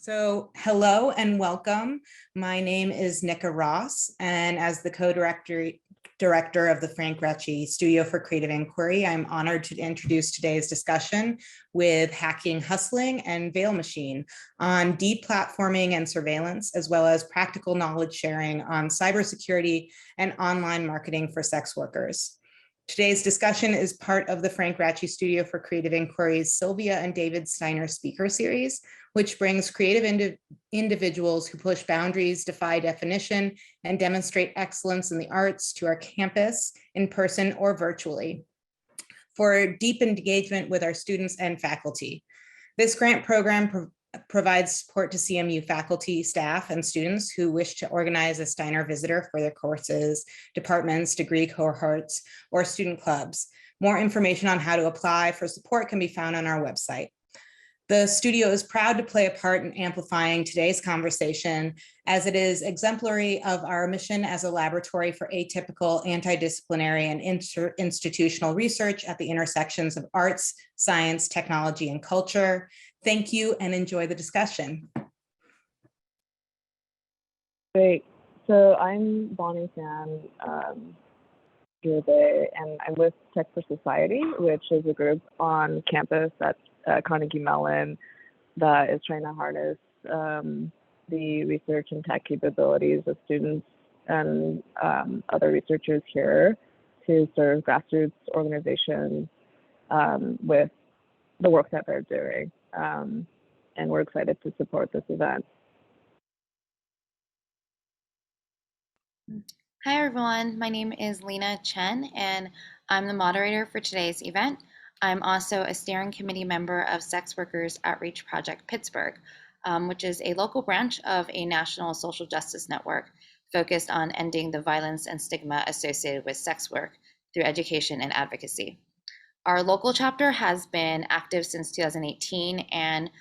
Hello and welcome. My name is Nika Ross, and as the co-director of the Frank-Ratchye STUDIO for Creative Inquiry, I'm honored to introduce today's discussion with Hacking, Hustling, and Veil Machine on deplatforming and surveillance, as well as practical knowledge sharing on cybersecurity and online marketing for sex workers. Today's discussion is part of the Frank-Ratchye STUDIO for Creative Inquiry's Sylvia and David Steiner speaker series, which brings creative individuals who push boundaries, defy definition, and demonstrate excellence in the arts to our campus, in person or virtually, for deep engagement with our students and faculty. This grant program provides support to CMU faculty, staff, and students who wish to organize a Steiner visitor for their courses, departments, degree cohorts, or student clubs. More information on how to apply for support can be found on our website. The studio is proud to play a part in amplifying today's conversation, as it is exemplary of our mission as a laboratory for atypical, antidisciplinary, and institutional research at the intersections of arts, science, technology, and culture. Thank you and enjoy the discussion. Great. So I'm Bonnie San today, and I'm with Tech for Society, which is a group on campus at Carnegie Mellon that is trying to harness the research and tech capabilities of students and other researchers here to serve grassroots organizations with the work that they're doing. And we're excited to support this event. Hi everyone, my name is Lena Chen and I'm the moderator for today's event. I'm also a steering committee member of Sex Workers Outreach Project Pittsburgh, which is a local branch of a national social justice network focused on ending the violence and stigma associated with sex work through education and advocacy. Our local chapter has been active since 2018, and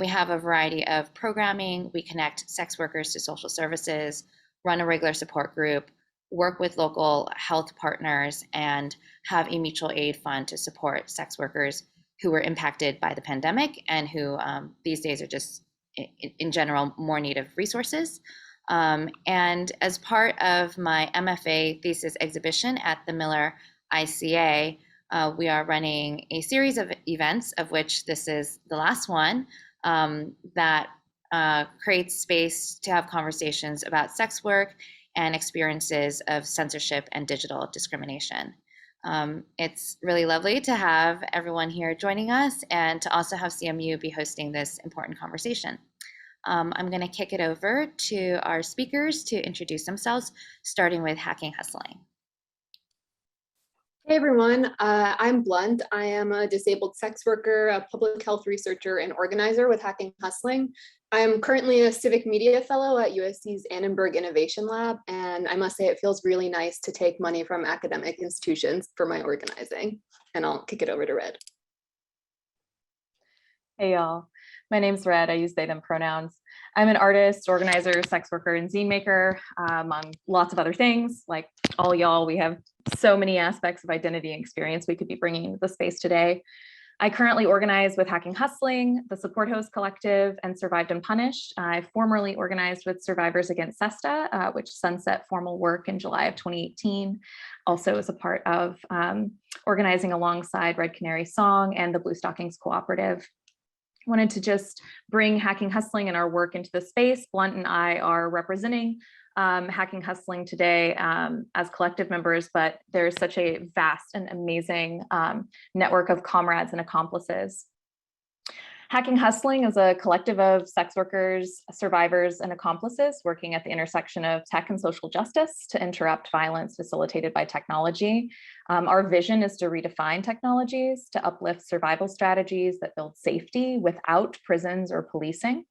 we have a variety of programming. We connect sex workers to social services, run a regular support group, work with local health partners, and have a mutual aid fund to support sex workers who were impacted by the pandemic and who these days are just, in general, more need of resources. And as part of my MFA thesis exhibition at the Miller ICA, we are running a series of events, of which this is the last one, that creates space to have conversations about sex work and experiences of censorship and digital discrimination. It's really lovely to have everyone here joining us and to also have CMU be hosting this important conversation. I'm going to kick it over to our speakers to introduce themselves, starting with Hacking, Hustling. Hey everyone, I'm Blunt. I am a disabled sex worker, a public health researcher, and organizer with Hacking Hustling. I'm currently a civic media fellow at USC's Annenberg Innovation Lab, and I must say it feels really nice to take money from academic institutions for my organizing. And I'll kick it over to Red. Hey y'all, my name's Red. I use they, them pronouns. I'm an artist, organizer, sex worker, and zine maker, among lots of other things. Like all y'all, we have so many aspects of identity and experience we could be bringing into the space today. I currently organize with Hacking Hustling, the Support Host Collective, and Survived and Punished. I formerly organized with Survivors Against SESTA, which sunset formal work in July of 2018. Also as a part of organizing alongside Red Canary Song and the Blue Stockings Cooperative. Wanted to just bring Hacking Hustling and our work into the space. Blunt and I are representing Hacking Hustling today as collective members, but there's such a vast and amazing network of comrades and accomplices. Hacking Hustling is a collective of sex workers, survivors, and accomplices working at the intersection of tech and social justice to interrupt violence facilitated by technology. Our vision is to redefine technologies, to uplift survival strategies that build safety without prisons or policing.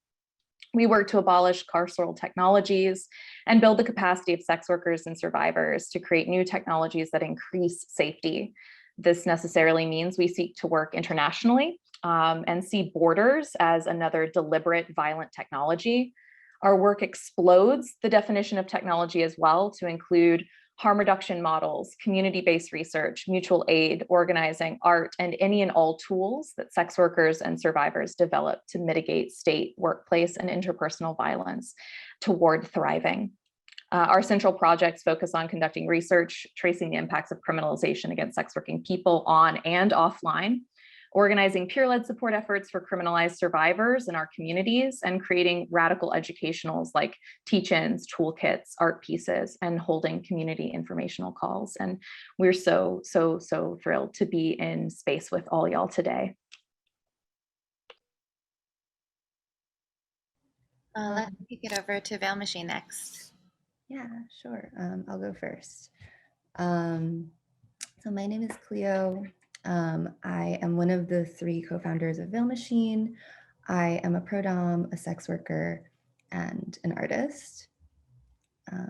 We work to abolish carceral technologies and build the capacity of sex workers and survivors to create new technologies that increase safety. This necessarily means we seek to work internationally and see borders as another deliberate violent technology. Our work explodes the definition of technology as well to include harm reduction models, community-based research, mutual aid, organizing, art, and any and all tools that sex workers and survivors develop to mitigate state, workplace, and interpersonal violence toward thriving. Our central projects focus on conducting research, tracing the impacts of criminalization against sex working people on and offline, organizing peer-led support efforts for criminalized survivors in our communities, and creating radical educationals like teach-ins, toolkits, art pieces, and holding community informational calls. And we're so thrilled to be in space with all y'all today. Let's kick it over to Veil Machine next. Yeah, sure. I'll go first. So my name is Cleo. I am one of the 3 co-founders of Veil Machine. I am a pro-dom, a sex worker, and an artist. I'll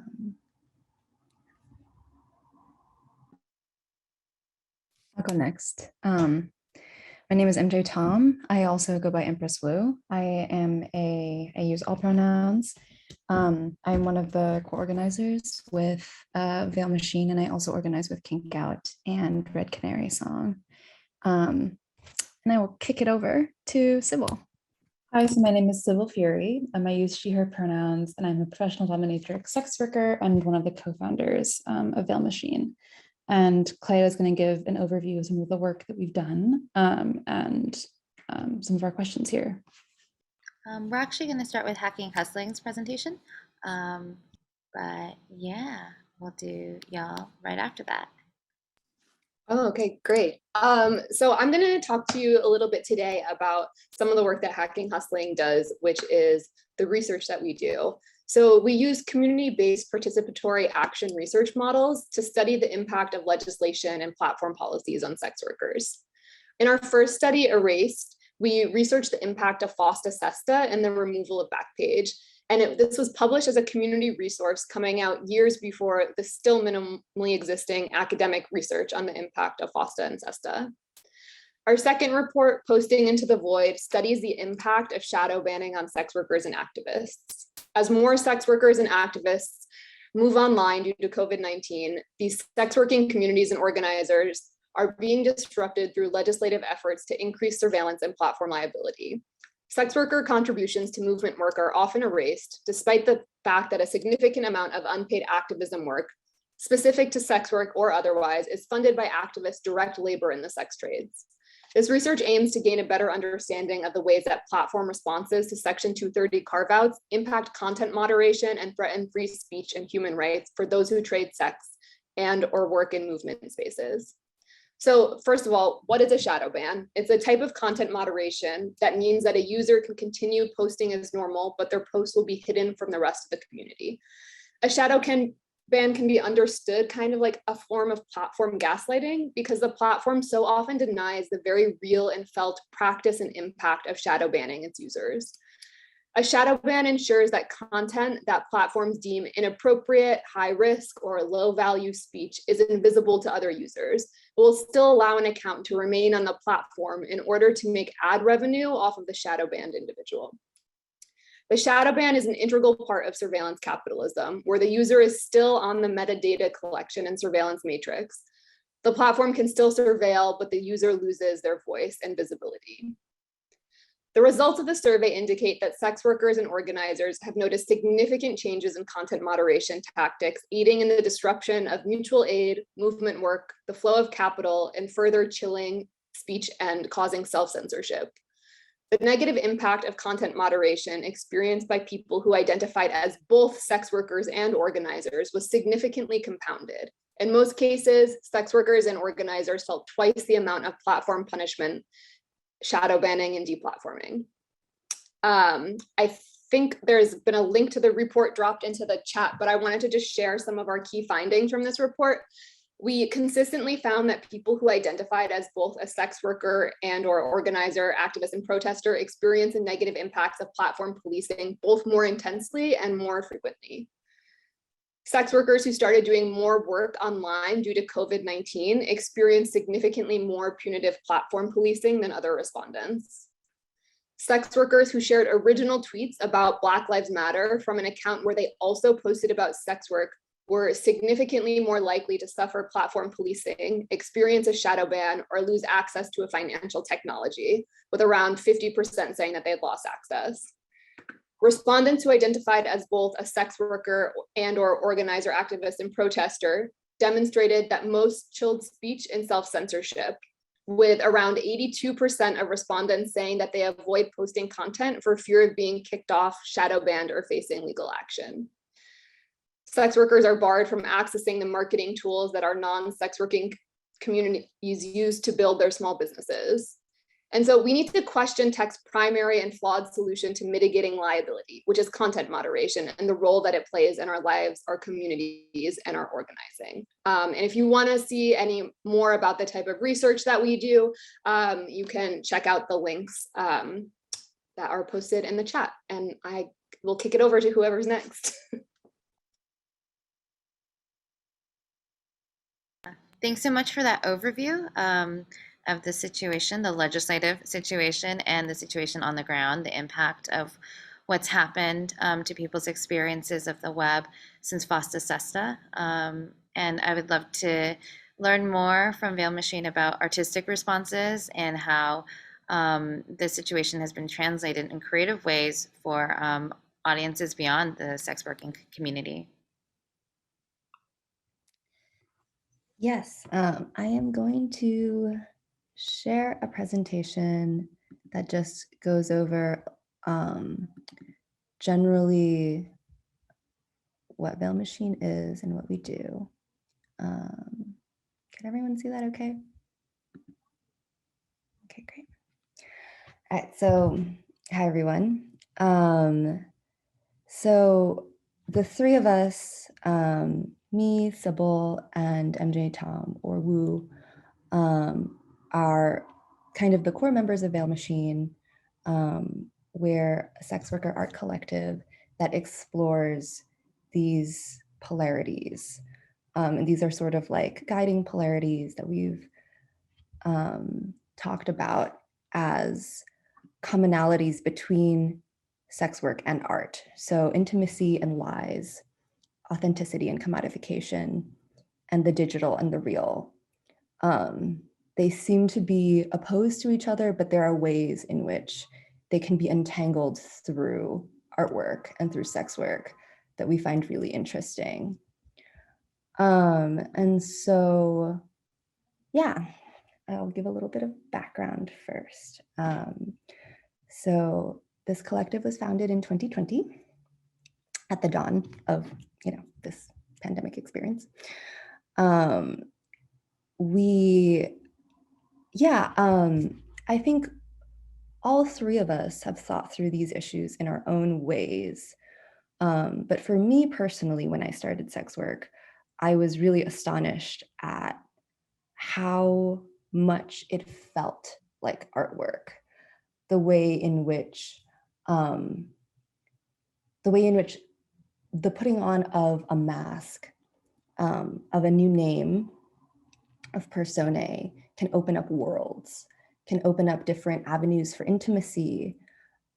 go next. My name is MJ Tom. I also go by Empress Wu. I use all pronouns. I'm one of the co-organizers with Veil Machine, and I also organize with Kink Out and Red Canary Song. And I will kick it over to Sybil. Hi, so my name is Sybil Fury. I use she, her pronouns, and I'm a professional dominatrix sex worker and one of the co-founders of Veil Machine. And Cleo is going to give an overview of some of the work that we've done and some of our questions here. We're actually going to start with Hacking Hustling's presentation, but yeah, we'll do y'all right after that. Oh, okay, great. So I'm going to talk to you a little bit today about some of the work that Hacking Hustling does, which is the research that we do. So we use community-based participatory action research models to study the impact of legislation and platform policies on sex workers. In our first study, Erased, we researched the impact of FOSTA-SESTA and the removal of Backpage. And this was published as a community resource coming out years before the still minimally existing academic research on the impact of FOSTA and SESTA. Our second report, Posting into the Void, studies the impact of shadow banning on sex workers and activists. As more sex workers and activists move online due to COVID-19, these sex working communities and organizers are being disrupted through legislative efforts to increase surveillance and platform liability. Sex worker contributions to movement work are often erased, despite the fact that a significant amount of unpaid activism work, specific to sex work or otherwise, is funded by activists' direct labor in the sex trades. This research aims to gain a better understanding of the ways that platform responses to Section 230 carve-outs impact content moderation and threaten free speech and human rights for those who trade sex and or work in movement spaces. So first of all, what is a shadow ban? It's a type of content moderation that means that a user can continue posting as normal, but their posts will be hidden from the rest of the community. A shadow ban can be understood kind of like a form of platform gaslighting, because the platform so often denies the very real and felt practice and impact of shadow banning its users. A shadow ban ensures that content that platforms deem inappropriate, high risk, or low value speech is invisible to other users, but will still allow an account to remain on the platform in order to make ad revenue off of the shadow banned individual. The shadow ban is an integral part of surveillance capitalism, where the user is still on the metadata collection and surveillance matrix. The platform can still surveil, but the user loses their voice and visibility. The results of the survey indicate that sex workers and organizers have noticed significant changes in content moderation tactics, aiding in the disruption of mutual aid, movement work, the flow of capital, and further chilling speech and causing self-censorship. The negative impact of content moderation experienced by people who identified as both sex workers and organizers was significantly compounded. In most cases, sex workers and organizers felt twice the amount of platform punishment, shadow banning, and deplatforming. I think there's been a link to the report dropped into the chat, but I wanted to just share some of our key findings from this report. We consistently found that people who identified as both a sex worker and or organizer, activist, and protester experience the negative impacts of platform policing both more intensely and more frequently. Sex workers who started doing more work online due to COVID-19 experienced significantly more punitive platform policing than other respondents. Sex workers who shared original tweets about Black Lives Matter from an account where they also posted about sex work were significantly more likely to suffer platform policing, experience a shadow ban, or lose access to a financial technology, with around 50% saying that they had lost access. Respondents who identified as both a sex worker and/or organizer, activist, and protester demonstrated that most chilled speech and self-censorship, with around 82% of respondents saying that they avoid posting content for fear of being kicked off, shadow banned, or facing legal action. Sex workers are barred from accessing the marketing tools that our non-sex working communities use to build their small businesses. And so we need to question tech's primary and flawed solution to mitigating liability, which is content moderation and the role that it plays in our lives, our communities, and our organizing. And if you want to see any more about the type of research that we do, you can check out the links that are posted in the chat. And I will kick it over to whoever's next. Thanks so much for that overview of the situation, the legislative situation, and the situation on the ground, the impact of what's happened to people's experiences of the web since FOSTA SESTA. And I would love to learn more from Veil Machine about artistic responses and how the situation has been translated in creative ways for audiences beyond the sex working community. Yes, I am going to share a presentation that just goes over generally what Veil Machine is and what we do. Can everyone see that okay? Okay, great. All right, so hi everyone. So the three of us, me, Sybil, and MJ Tom, or Wu, are kind of the core members of Veil Machine. We're a sex worker art collective that explores these polarities. And these are sort of like guiding polarities that we've talked about as commonalities between sex work and art. So intimacy and lies, authenticity and commodification, and the digital and the real. They seem to be opposed to each other, but there are ways in which they can be entangled through artwork and through sex work that we find really interesting. And so, yeah, I'll give a little bit of background first. So this collective was founded in 2020 at the dawn of, this pandemic experience. I think all three of us have thought through these issues in our own ways. But for me personally, when I started sex work, I was really astonished at how much it felt like artwork, the way in which the putting on of a mask, of a new name, of personae, can open up worlds, can open up different avenues for intimacy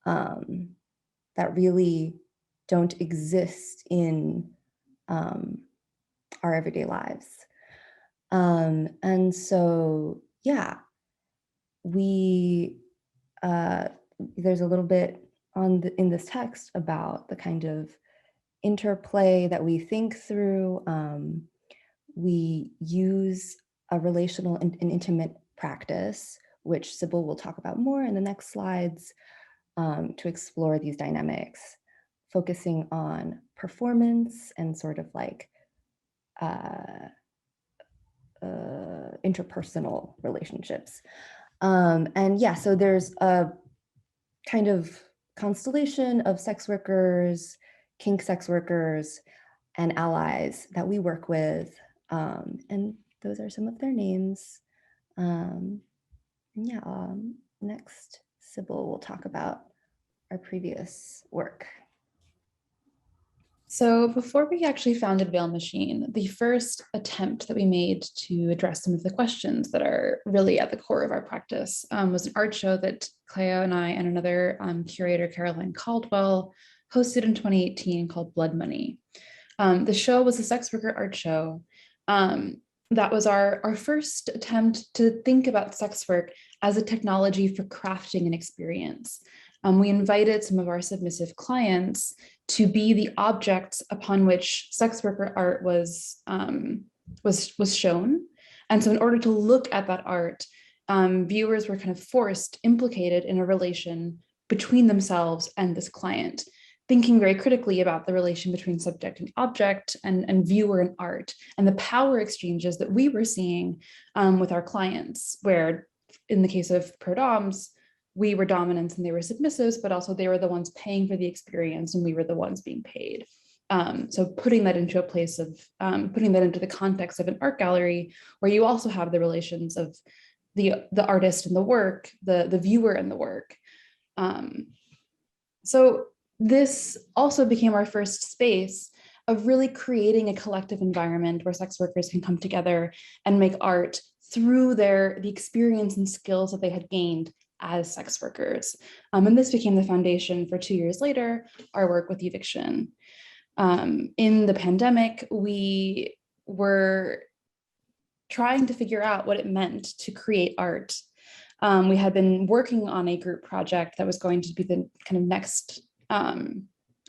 that really don't exist in our everyday lives. And so, yeah, there's a little bit in this text about the kind of interplay that we think through. We use a relational and intimate practice, which Sybil will talk about more in the next slides, to explore these dynamics, focusing on performance and sort of like interpersonal relationships. And yeah, so there's a kind of constellation of sex workers, kink sex workers, and allies that we work with. And those are some of their names. Next, Sybil will talk about our previous work. So before we actually founded Veil Machine, the first attempt that we made to address some of the questions that are really at the core of our practice was an art show that Cleo and I and another curator, Caroline Caldwell, hosted in 2018 called Blood Money. The show was a sex worker art show. That was our first attempt to think about sex work as a technology for crafting an experience. We invited some of our submissive clients to be the objects upon which sex worker art was shown. And so in order to look at that art, viewers were kind of forced, implicated in a relation between themselves and this client, thinking very critically about the relation between subject and object and viewer and art, and the power exchanges that we were seeing with our clients, where in the case of pro-doms, we were dominants and they were submissives, but also they were the ones paying for the experience and we were the ones being paid. So putting that into a place of, putting that into the context of an art gallery, where you also have the relations of the artist and the work, the viewer and the work. So this also became our first space of really creating a collective environment where sex workers can come together and make art through the experience and skills that they had gained as sex workers. And this became the foundation for 2 years later, our work with eviction. In the pandemic, we were trying to figure out what it meant to create art. We had been working on a group project that was going to be the kind of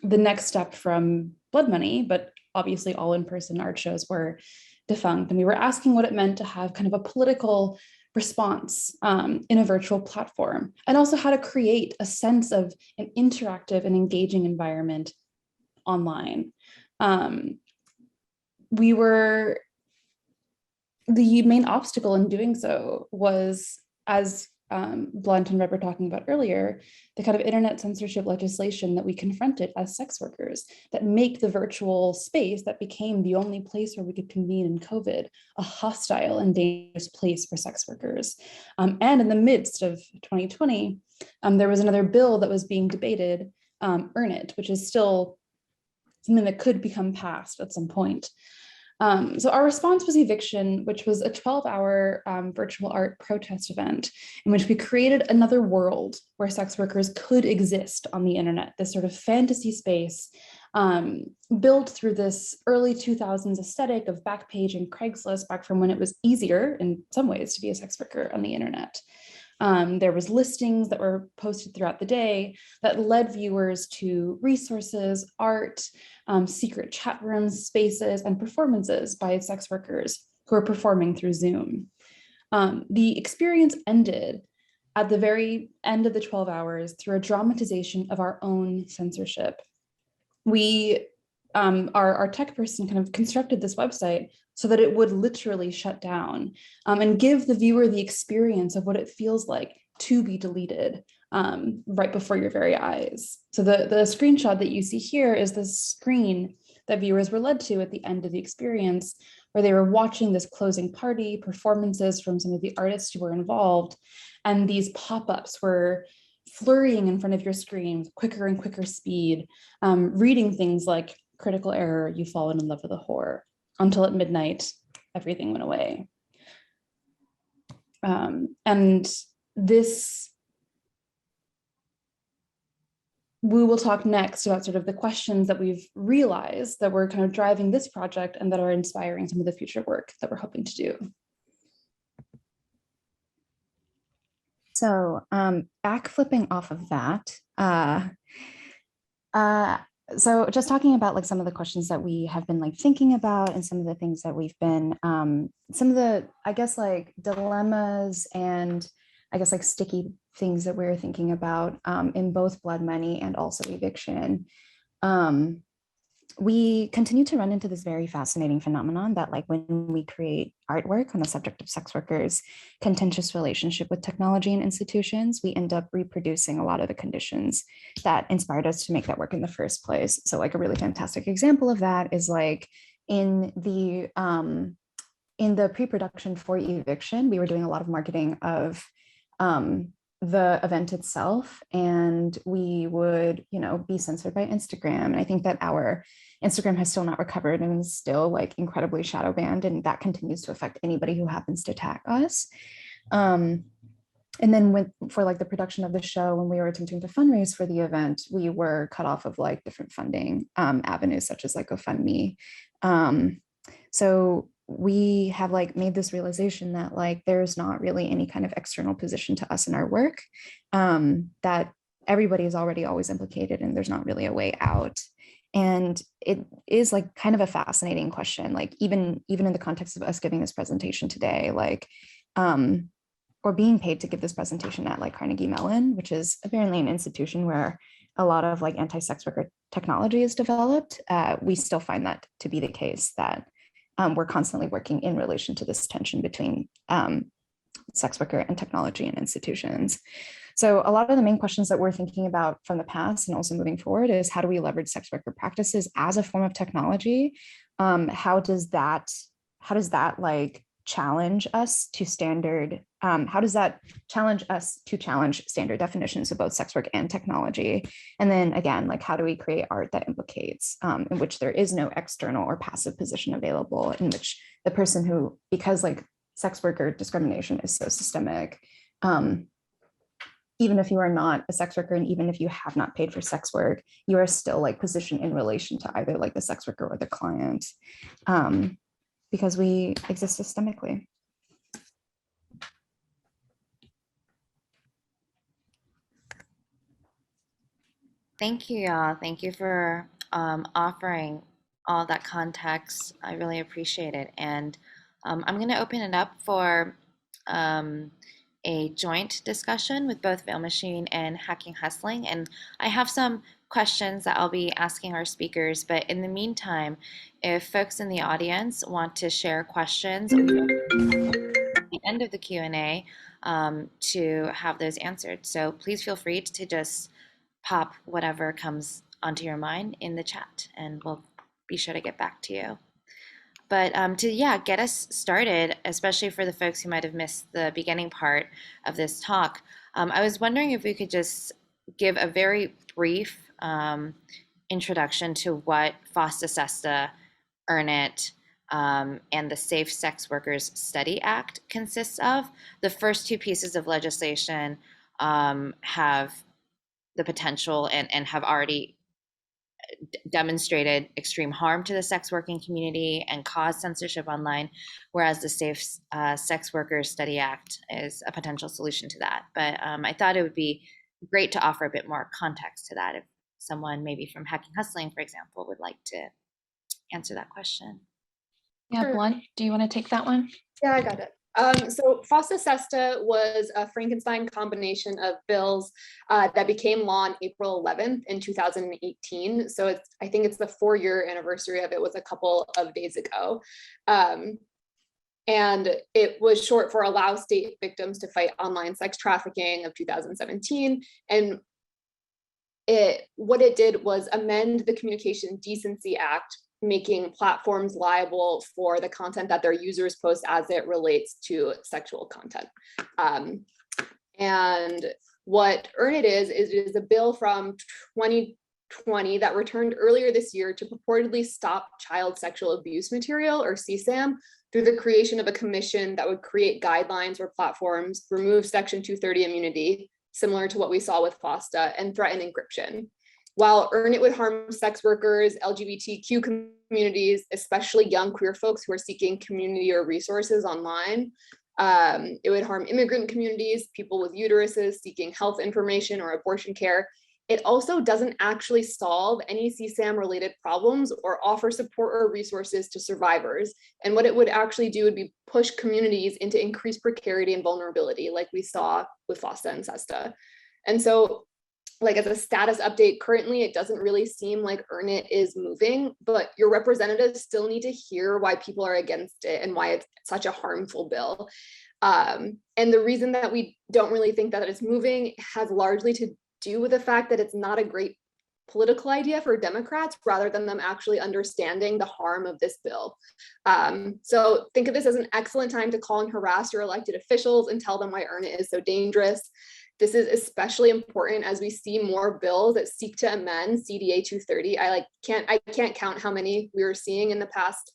the next step from Blood Money, but obviously all in-person art shows were defunct. And we were asking what it meant to have kind of a political response in a virtual platform, and also how to create a sense of an interactive and engaging environment online. The main obstacle in doing so was, as Blunt and Reb were talking about earlier, the kind of internet censorship legislation that we confronted as sex workers that make the virtual space that became the only place where we could convene in COVID a hostile and dangerous place for sex workers. And in the midst of 2020, there was another bill that was being debated, Earn It, which is still something that could become passed at some point. So our response was Eviction, which was a 12-hour virtual art protest event in which we created another world where sex workers could exist on the internet, this sort of fantasy space built through this early 2000s aesthetic of Backpage and Craigslist, back from when it was easier in some ways to be a sex worker on the internet. There was listings that were posted throughout the day that led viewers to resources, art, secret chat rooms, spaces, and performances by sex workers who are performing through Zoom. The experience ended at the very end of the 12 hours through a dramatization of our own censorship. Our tech person kind of constructed this website so that it would literally shut down and give the viewer the experience of what it feels like to be deleted right before your very eyes. So the screenshot that you see here is the screen that viewers were led to at the end of the experience, where they were watching this closing party, performances from some of the artists who were involved, and these pop-ups were flurrying in front of your screen with quicker and quicker speed, reading things like critical error, you've fallen in love with a whore, until at midnight, everything went away. And this, we will talk next about sort of the questions that we've realized that were kind of driving this project and that are inspiring some of the future work that we're hoping to do. So backflipping off of that, so just talking about like some of the questions that we have been like thinking about and some of the things that we've been, some of the, I guess, like dilemmas and I guess like sticky things that we're thinking about in both Blood Money and also Eviction. We continue to run into this very fascinating phenomenon that like when we create artwork on the subject of sex workers' contentious relationship with technology and institutions, we end up reproducing a lot of the conditions that inspired us to make that work in the first place. So like a really fantastic example of that is like in the pre-production for Eviction, we were doing a lot of marketing of the event itself, and we would, you know, be censored by Instagram. And I think that our Instagram has still not recovered and is still like incredibly shadow banned, and that continues to affect anybody who happens to tag us. And then for like the production of the show, when we were attempting to fundraise for the event, we were cut off of like different funding avenues, such as like GoFundMe. So we have like made this realization that like there's not really any kind of external position to us in our work, that everybody is already always implicated and there's not really a way out. And it is like kind of a fascinating question, like even in the context of us giving this presentation today, like, or being paid to give this presentation at like Carnegie Mellon, which is apparently an institution where a lot of like anti-sex worker technology is developed. We still find that to be the case, that we're constantly working in relation to this tension between sex worker and technology and institutions. So a lot of the main questions that we're thinking about from the past and also moving forward is, how do we leverage sex worker practices as a form of technology? How does that like challenge us to standard, how does that challenge us to challenge standard definitions of both sex work and technology? And then again, like, how do we create art that implicates, in which there is no external or passive position available, in which the person who, because like sex worker discrimination is so systemic, even if you are not a sex worker and even if you have not paid for sex work, you are still like positioned in relation to either like the sex worker or the client, because we exist systemically. Thank you, y'all. Thank you for offering all that context. I really appreciate it. And I'm going to open it up for a joint discussion with both Veil Machine and Hacking Hustling. And I have some questions that I'll be asking our speakers. But in the meantime, if folks in the audience want to share questions at the end of the Q&A to have those answered. So please feel free to just pop whatever comes onto your mind in the chat, and we'll be sure to get back to you. But to get us started, especially for the folks who might have missed the beginning part of this talk, I was wondering if we could just give a very brief introduction to what FOSTA SESTA, Earn It, and the Safe Sex Workers Study Act consists of. The first two pieces of legislation have the potential and have already demonstrated extreme harm to the sex working community and caused censorship online, whereas the Safe Sex Workers Study Act is a potential solution to that. But I thought it would be great to offer a bit more context to that if someone maybe from Hacking Hustling, for example, would like to answer that question. Yeah, Sure. Blunt, do you want to take that one? Yeah, I got it. So FOSTA SESTA was a Frankenstein combination of bills that became law on April 11th in 2018. So I think it's the 4-year anniversary of it was a couple of days ago. And it was short for Allow State Victims to Fight Online Sex Trafficking of 2017. And what it did was amend the Communication Decency Act, making platforms liable for the content that their users post as it relates to sexual content. And what Earn It is a bill from 2020 that returned earlier this year to purportedly stop child sexual abuse material, or CSAM, through the creation of a commission that would create guidelines where platforms remove Section 230 immunity, similar to what we saw with FOSTA, and threaten encryption. While Earn It would harm sex workers, LGBTQ communities, especially young queer folks who are seeking community or resources online, it would harm immigrant communities, people with uteruses seeking health information or abortion care. It also doesn't actually solve any CSAM related problems or offer support or resources to survivors. And what it would actually do would be push communities into increased precarity and vulnerability, like we saw with FOSTA and SESTA. And so, like, as a status update, currently it doesn't really seem like Earn It is moving, but your representatives still need to hear why people are against it and why it's such a harmful bill. And the reason that we don't really think that it's moving has largely to do with the fact that it's not a great political idea for Democrats, rather than them actually understanding the harm of this bill. So think of this as an excellent time to call and harass your elected officials and tell them why Earn It is so dangerous. This is especially important as we see more bills that seek to amend CDA 230. I can't count how many we were seeing in the past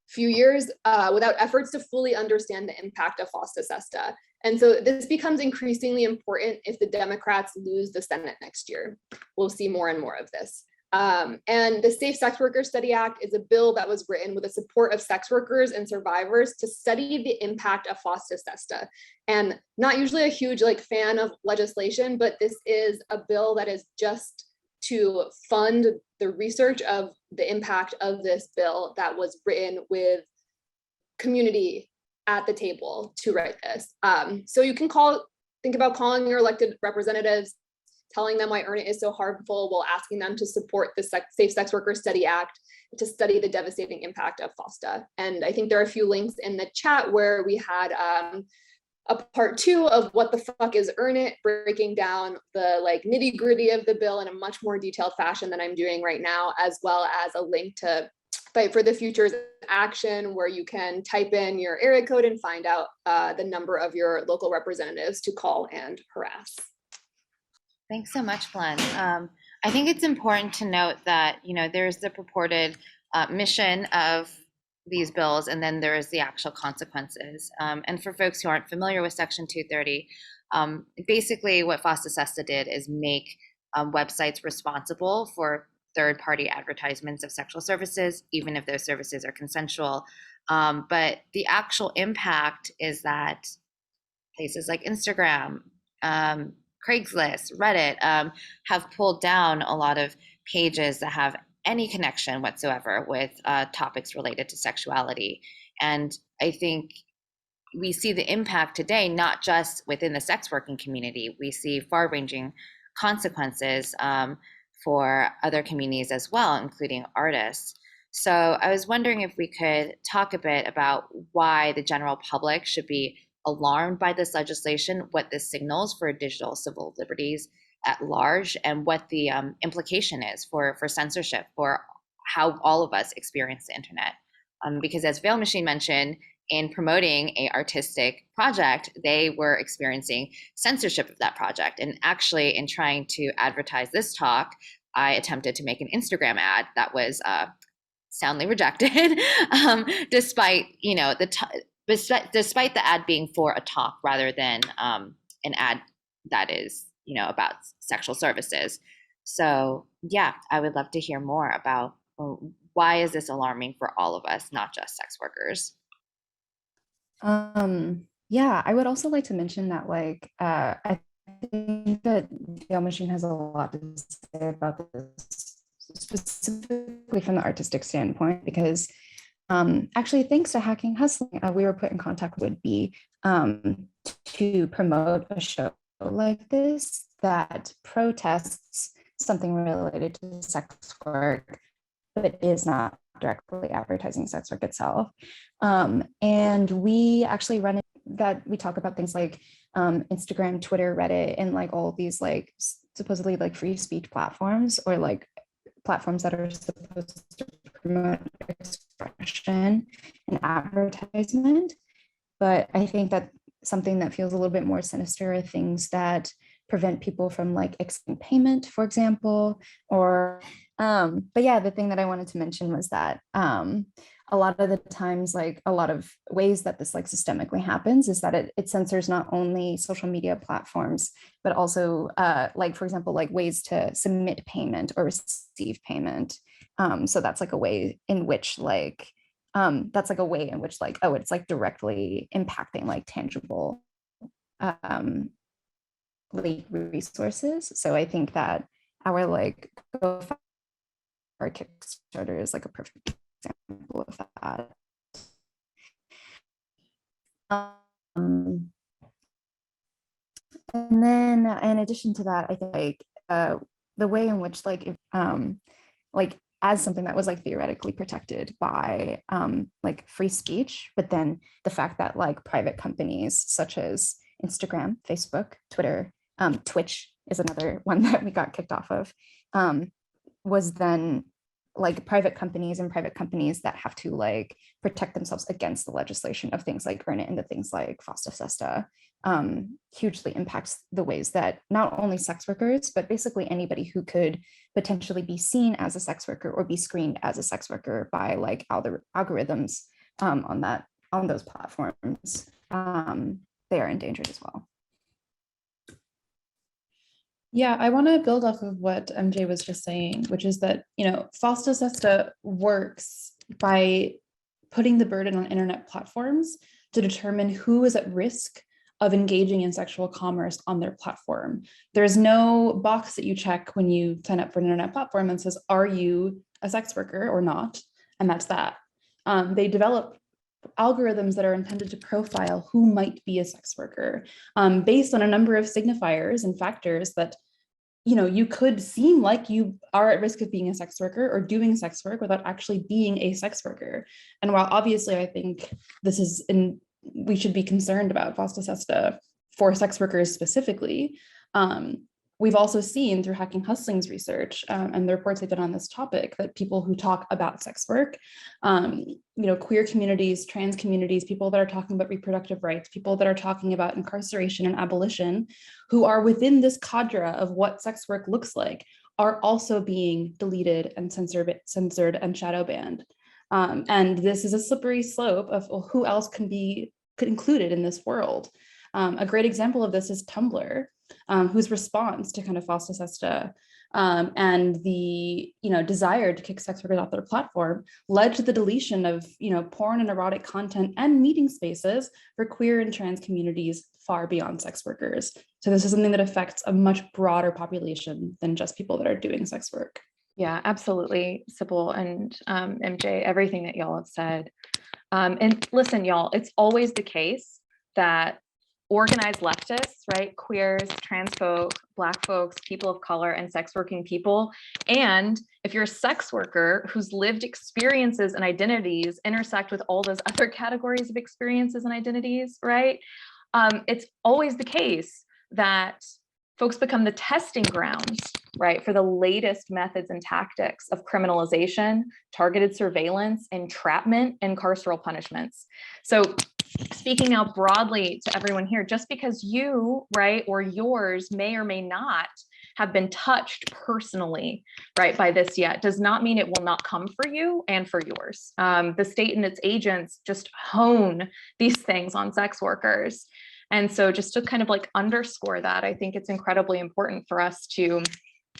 few years without efforts to fully understand the impact of FOSTA SESTA. And so this becomes increasingly important if the Democrats lose the Senate next year. We'll see more and more of this. And the Safe Sex Workers Study Act is a bill that was written with the support of sex workers and survivors to study the impact of FOSTA SESTA. And not usually a huge fan of legislation, but this is a bill that is just to fund the research of the impact of this bill that was written with community at the table to write this. So you can think about calling your elected representatives, telling them why Earn It is so harmful, while asking them to support the Safe Sex Workers Study Act to study the devastating impact of FOSTA. And I think there are a few links in the chat where we had a part 2 of what the fuck is Earn It, breaking down the nitty gritty of the bill in a much more detailed fashion than I'm doing right now, as well as a link to Fight for the Future's action, where you can type in your area code and find out the number of your local representatives to call and harass. Thanks so much, Glenn. I think it's important to note that, there's the purported mission of these bills, and then there's the actual consequences. And for folks who aren't familiar with Section 230, basically what FOSTA SESTA did is make websites responsible for third-party advertisements of sexual services, even if those services are consensual. But the actual impact is that places like Instagram, Craigslist, Reddit have pulled down a lot of pages that have any connection whatsoever with topics related to sexuality. And I think we see the impact today, not just within the sex working community. We see far-ranging consequences for other communities as well, including artists. So I was wondering if we could talk a bit about why the general public should be alarmed by this legislation, what this signals for digital civil liberties at large, and what the implication is for censorship, for how all of us experience the internet. Because as Veil Machine mentioned, in promoting an artistic project, they were experiencing censorship of that project. And actually, in trying to advertise this talk, I attempted to make an Instagram ad that was soundly rejected, despite despite the ad being for a talk rather than an ad that is about sexual services. So yeah, I would love to hear more about why is this alarming for all of us, not just sex workers. Yeah, I would also like to mention that I think that Veil Machine has a lot to say about this, specifically from the artistic standpoint, because actually, thanks to Hacking Hustling, we were put in contact with Would Be to promote a show like this that protests something related to sex work, but is not directly advertising sex work itself. And we actually run it that we talk about things like Instagram, Twitter, Reddit, and all of these supposedly free speech platforms, or platforms that are supposed to promote expression and advertisement. But I think that something that feels a little bit more sinister are things that prevent people from accepting payment, for example, or but yeah, the thing that I wanted to mention was that a lot of the times, a lot of ways that this systemically happens is that it censors not only social media platforms, but also for example, ways to submit payment or receive payment. So that's a way in which that's a way in which oh, it's directly impacting tangible resources. So I think that our our Kickstarter is a perfect example of that. And then in addition to that, I think the way in which as something that was theoretically protected by free speech, but then the fact that private companies such as Instagram, Facebook, Twitter, Twitch is another one that we got kicked off of, was then private companies that have to protect themselves against the legislation of things like Earn It and the things like FOSTA SESTA, hugely impacts the ways that not only sex workers, but basically anybody who could potentially be seen as a sex worker or be screened as a sex worker by algorithms on those platforms. they are endangered as well. Yeah, I want to build off of what MJ was just saying, which is that, FOSTA SESTA works by putting the burden on internet platforms to determine who is at risk of engaging in sexual commerce on their platform. There's no box that you check when you sign up for an internet platform that says, are you a sex worker or not? And that's that. They develop algorithms that are intended to profile who might be a sex worker based on a number of signifiers and factors that you could seem like you are at risk of being a sex worker or doing sex work without actually being a sex worker. And while obviously I think we should be concerned about FOSTA SESTA for sex workers specifically, we've also seen through Hacking Hustling's research and the reports they've done on this topic that people who talk about sex work, queer communities, trans communities, people that are talking about reproductive rights, people that are talking about incarceration and abolition, who are within this cadre of what sex work looks like, are also being deleted and censored and shadow banned. And this is a slippery slope of who else could included in this world. A great example of this is Tumblr, whose response to kind of FOSTA SESTA and the desire to kick sex workers off their platform led to the deletion of porn and erotic content and meeting spaces for queer and trans communities far beyond sex workers. So this is something that affects a much broader population than just people that are doing sex work. Yeah, absolutely, Sybil and MJ, everything that y'all have said. And listen, y'all, it's always the case that organized leftists, right, queers, trans folk, Black folks, people of color, and sex working people, and if you're a sex worker whose lived experiences and identities intersect with all those other categories of experiences and identities, right, it's always the case that folks become the testing grounds, right, for the latest methods and tactics of criminalization, targeted surveillance, entrapment, and carceral punishments. So speaking now broadly to everyone here, just because you, right, or yours may or may not have been touched personally, right, by this yet, does not mean it will not come for you and for yours. The state and its agents just hone these things on sex workers. And so just to kind of like underscore that, I think it's incredibly important for us to,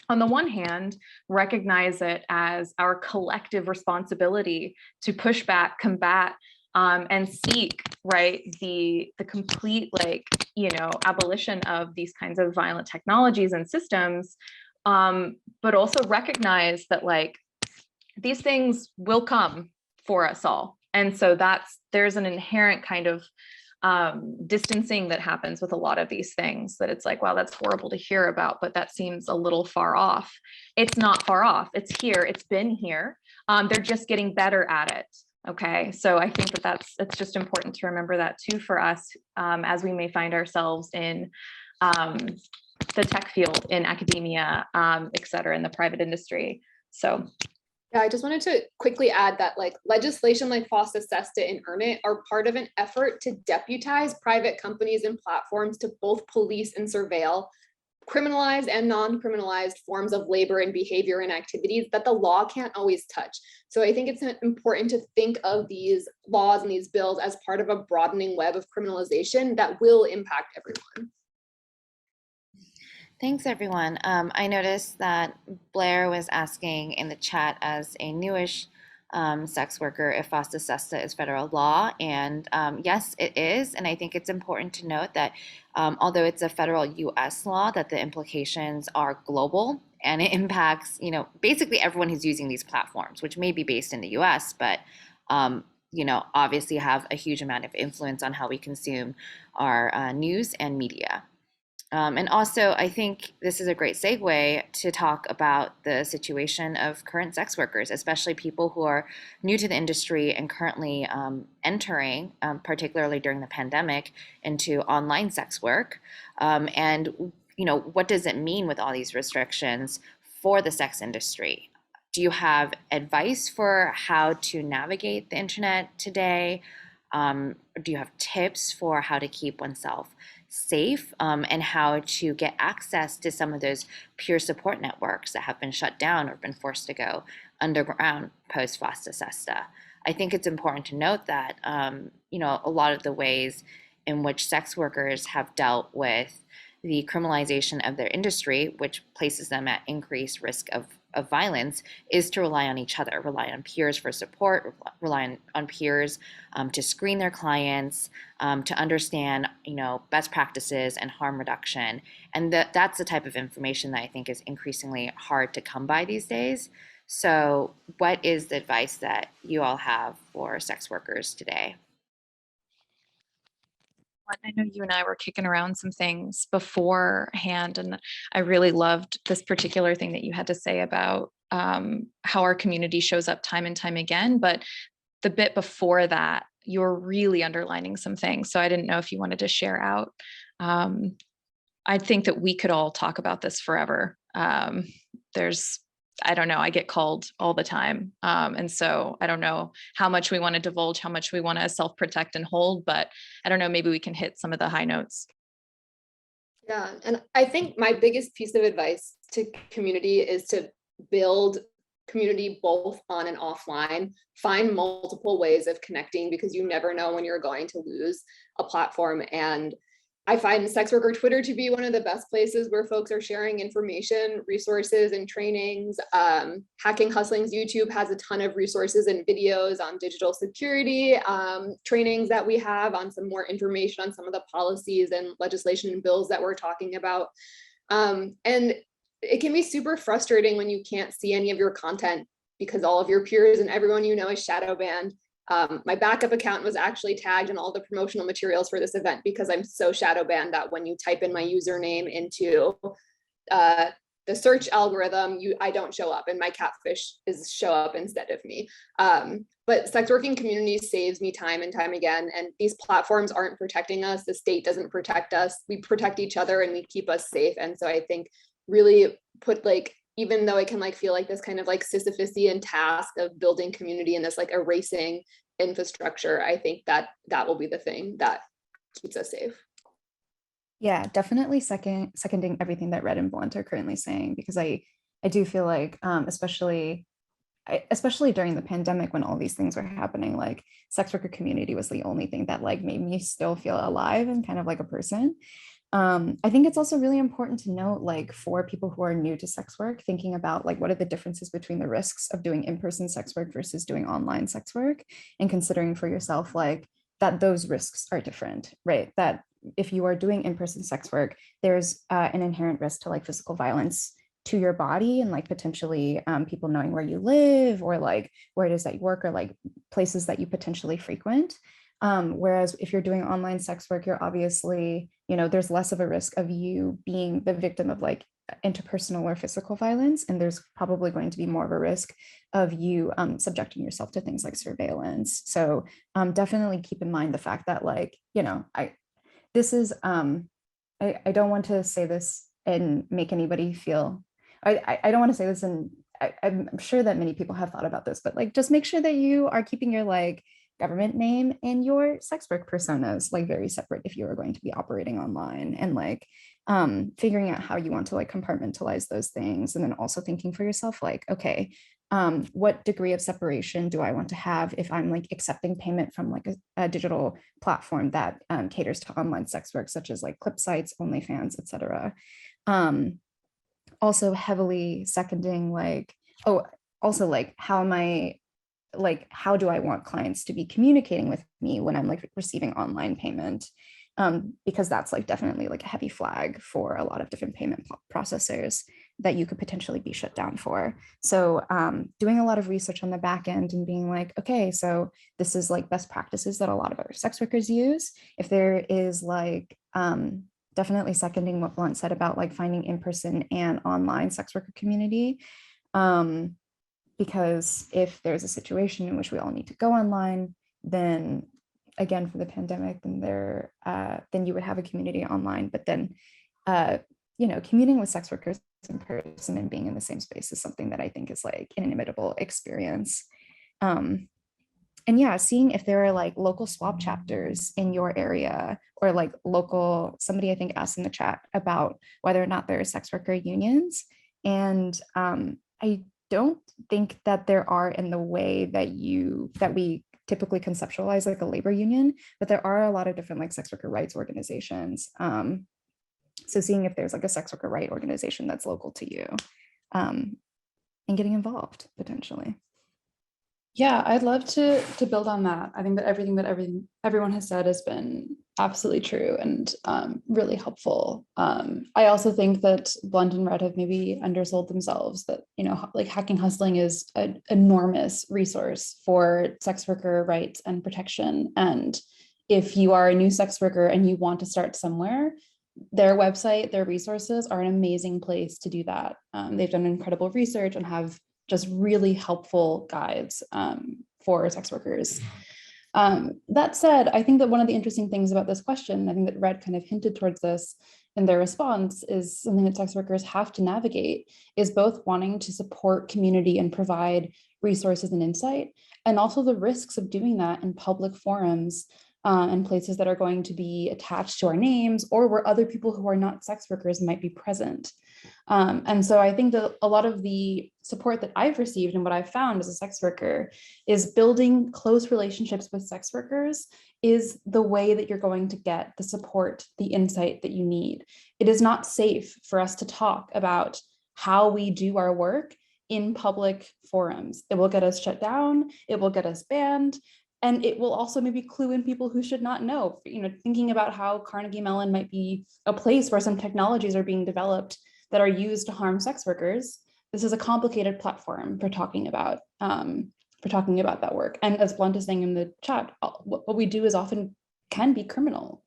on the one hand, recognize it as our collective responsibility to push back, combat, and seek, right, the complete, like, abolition of these kinds of violent technologies and systems, but also recognize that, like, these things will come for us all. And so there's an inherent kind of distancing that happens with a lot of these things, that it's like, wow, that's horrible to hear about, but that seems a little far off. It's not far off. It's here. It's been here. They're just getting better at it. Okay, so I think it's just important to remember that too for us, as we may find ourselves in the tech field, in academia, et cetera, in the private industry. So. Yeah, I just wanted to quickly add that like legislation like FOSTA SESTA and EARN IT are part of an effort to deputize private companies and platforms to both police and surveil criminalized and non-criminalized forms of labor and behavior and activities that the law can't always touch. So I think it's important to think of these laws and these bills as part of a broadening web of criminalization that will impact everyone. Thanks, everyone. I noticed that Blair was asking in the chat, as a newish sex worker, if FOSTA SESTA is federal law. And yes, it is. And I think it's important to note that although it's a federal US law, that the implications are global, and it impacts, basically everyone who's using these platforms, which may be based in the US, but obviously have a huge amount of influence on how we consume our news and media. And also, I think this is a great segue to talk about the situation of current sex workers, especially people who are new to the industry and currently entering, particularly during the pandemic, into online sex work. And what does it mean with all these restrictions for the sex industry? Do you have advice for how to navigate the internet today? Do you have tips for how to keep oneself safe, and how to get access to some of those peer support networks that have been shut down or been forced to go underground post FOSTA SESTA? I think it's important to note that a lot of the ways in which sex workers have dealt with the criminalization of their industry, which places them at increased risk of violence, is to rely on each other, rely on peers for support, rely on peers to screen their clients, to understand, best practices and harm reduction. And that's the type of information that I think is increasingly hard to come by these days. So what is the advice that you all have for sex workers today? I know you and I were kicking around some things beforehand, and I really loved this particular thing that you had to say about how our community shows up time and time again. But the bit before that, you're really underlining some things. So I didn't know if you wanted to share out. I think that we could all talk about this forever. I don't know, I get called all the time. And so I don't know how much we want to divulge, how much we want to self-protect and hold, but I don't know, maybe we can hit some of the high notes. Yeah, and I think my biggest piece of advice to community is to build community both on and offline. Find multiple ways of connecting, because you never know when you're going to lose a platform. And I find sex worker Twitter to be one of the best places where folks are sharing information, resources, and trainings. Hacking Hustling's YouTube has a ton of resources and videos on digital security, trainings that we have on some more information on some of the policies and legislation and bills that we're talking about. And it can be super frustrating when you can't see any of your content because all of your peers and everyone you know is shadow banned. My backup account was actually tagged in all the promotional materials for this event because I'm so shadow banned that when you type in my username into the search algorithm, I don't show up, and my catfish show up instead of me. But sex working community saves me time and time again, and these platforms aren't protecting us. The state doesn't protect us. We protect each other and we keep us safe. And so I think really put even though it can feel like this kind of Sisyphusian task of building community and this erasing infrastructure, I think that will be the thing that keeps us safe. Yeah, definitely seconding everything that Red and Blunt are currently saying, because I do feel like, especially during the pandemic when all these things were happening, sex worker community was the only thing that made me still feel alive and kind of like a person. I think it's also really important to note, for people who are new to sex work, thinking about what are the differences between the risks of doing in-person sex work versus doing online sex work, and considering for yourself that those risks are different, right? That if you are doing in-person sex work, there's an inherent risk to physical violence to your body and potentially people knowing where you live or where it is that you work or places that you potentially frequent. Whereas if you're doing online sex work, you're obviously, there's less of a risk of you being the victim of interpersonal or physical violence. And there's probably going to be more of a risk of you subjecting yourself to things like surveillance. So definitely keep in mind the fact that I don't want to say this and make anybody feel, I don't want to say this, and I'm sure that many people have thought about this, but just make sure that you are keeping your government name and your sex work personas very separate if you are going to be operating online, and figuring out how you want to compartmentalize those things, and then also thinking for yourself okay, what degree of separation do I want to have if I'm accepting payment from a digital platform that caters to online sex work, such as clip sites, OnlyFans, etc. Also heavily seconding how am I how do I want clients to be communicating with me when I'm receiving online payment? Because that's definitely a heavy flag for a lot of different payment processors that you could potentially be shut down for. So doing a lot of research on the back end and being okay, so this is best practices that a lot of other sex workers use. If there is definitely seconding what Blunt said about finding in-person and online sex worker community. Because if there's a situation in which we all need to go online, then again, for the pandemic, then you would have a community online, but then, commuting with sex workers in person and being in the same space is something that I think is an inimitable experience. And yeah, seeing if there are local SWOP chapters in your area, or local, somebody I think asked in the chat about whether or not there are sex worker unions. And I don't think that there are in the way that we typically conceptualized like a labor union, but there are a lot of different like sex worker rights organizations. So seeing if there's like a sex worker right organization that's local to you, and getting involved potentially. Yeah, I'd love to build on that. I think that everyone has said has been absolutely true and really helpful. I also think that Blunt and Red have maybe undersold themselves, that, you know, like Hacking Hustling is an enormous resource for sex worker rights and protection. And if you are a new sex worker and you want to start somewhere, their website, their resources are an amazing place to do that. They've done incredible research and have just really helpful guides for sex workers. That said, I think that one of the interesting things about this question, I think that Red kind of hinted towards this in their response, is something that sex workers have to navigate, is both wanting to support community and provide resources and insight, and also the risks of doing that in public forums and places that are going to be attached to our names, or where other people who are not sex workers might be present. And so I think that a lot of the support that I've received and what I've found as a sex worker is building close relationships with sex workers is the way that you're going to get the support, the insight that you need. It is not safe for us to talk about how we do our work in public forums. It will get us shut down, it will get us banned, and it will also maybe clue in people who should not know. You know, thinking about how Carnegie Mellon might be a place where some technologies are being developed that are used to harm sex workers. This is a complicated platform for talking about that work. And as Blunt is saying in the chat, what we do is often can be criminal.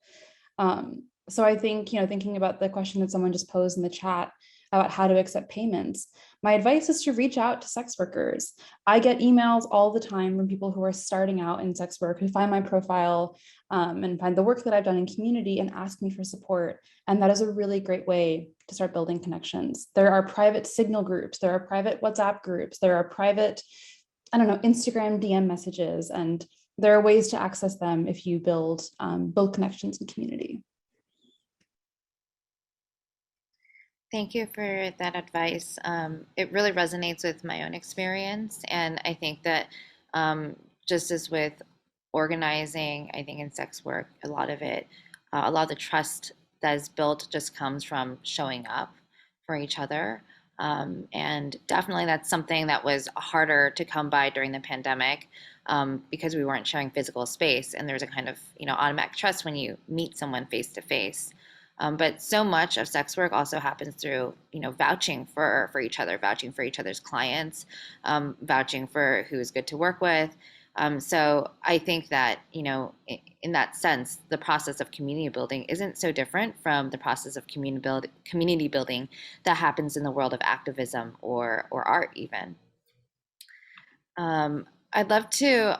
So I think, you know, thinking about the question that someone just posed in the chat about how to accept payments, my advice is to reach out to sex workers. I get emails all the time from people who are starting out in sex work, who find my profile and find the work that I've done in community and ask me for support. And that is a really great way to start building connections. There are private Signal groups, there are private WhatsApp groups, there are private, I don't know, Instagram DM messages, and there are ways to access them if you build connections in community. Thank you for that advice. It really resonates with my own experience. And I think that just as with organizing, I think in sex work, a lot of the trust that is built just comes from showing up for each other. And definitely that's something that was harder to come by during the pandemic because we weren't sharing physical space. And there's a kind of, you know, automatic trust when you meet someone face to face. But so much of sex work also happens through, you know, vouching for each other, vouching for each other's clients, vouching for who is good to work with. So I think that, you know, in that sense, the process of community building isn't so different from the process of community building that happens in the world of activism or art even. I'd love to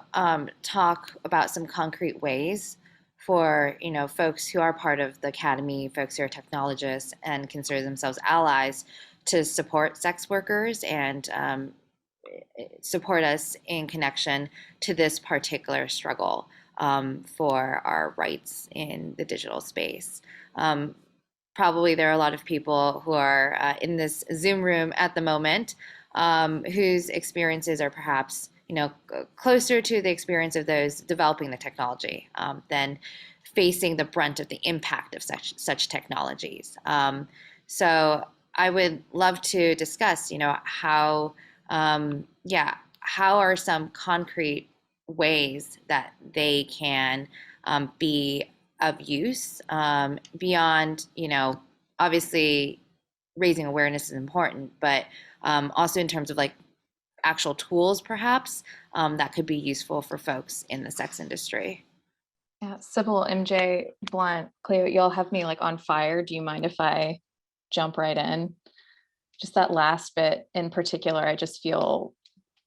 talk about some concrete ways for, you know, folks who are part of the academy, folks who are technologists and consider themselves allies, to support sex workers and support us in connection to this particular struggle for our rights in the digital space. Probably there are a lot of people who are in this Zoom room at the moment whose experiences are perhaps, you know, closer to the experience of those developing the technology than facing the brunt of the impact of such technologies. So I would love to discuss, you know, how are some concrete ways that they can be of use beyond, you know, obviously raising awareness is important, but also in terms of like actual tools perhaps that could be useful for folks in the sex industry. Yeah, Sybil, MJ, Blunt, Cleo, y'all have me like on fire. Do you mind if I jump right in? Just that last bit in particular, I just feel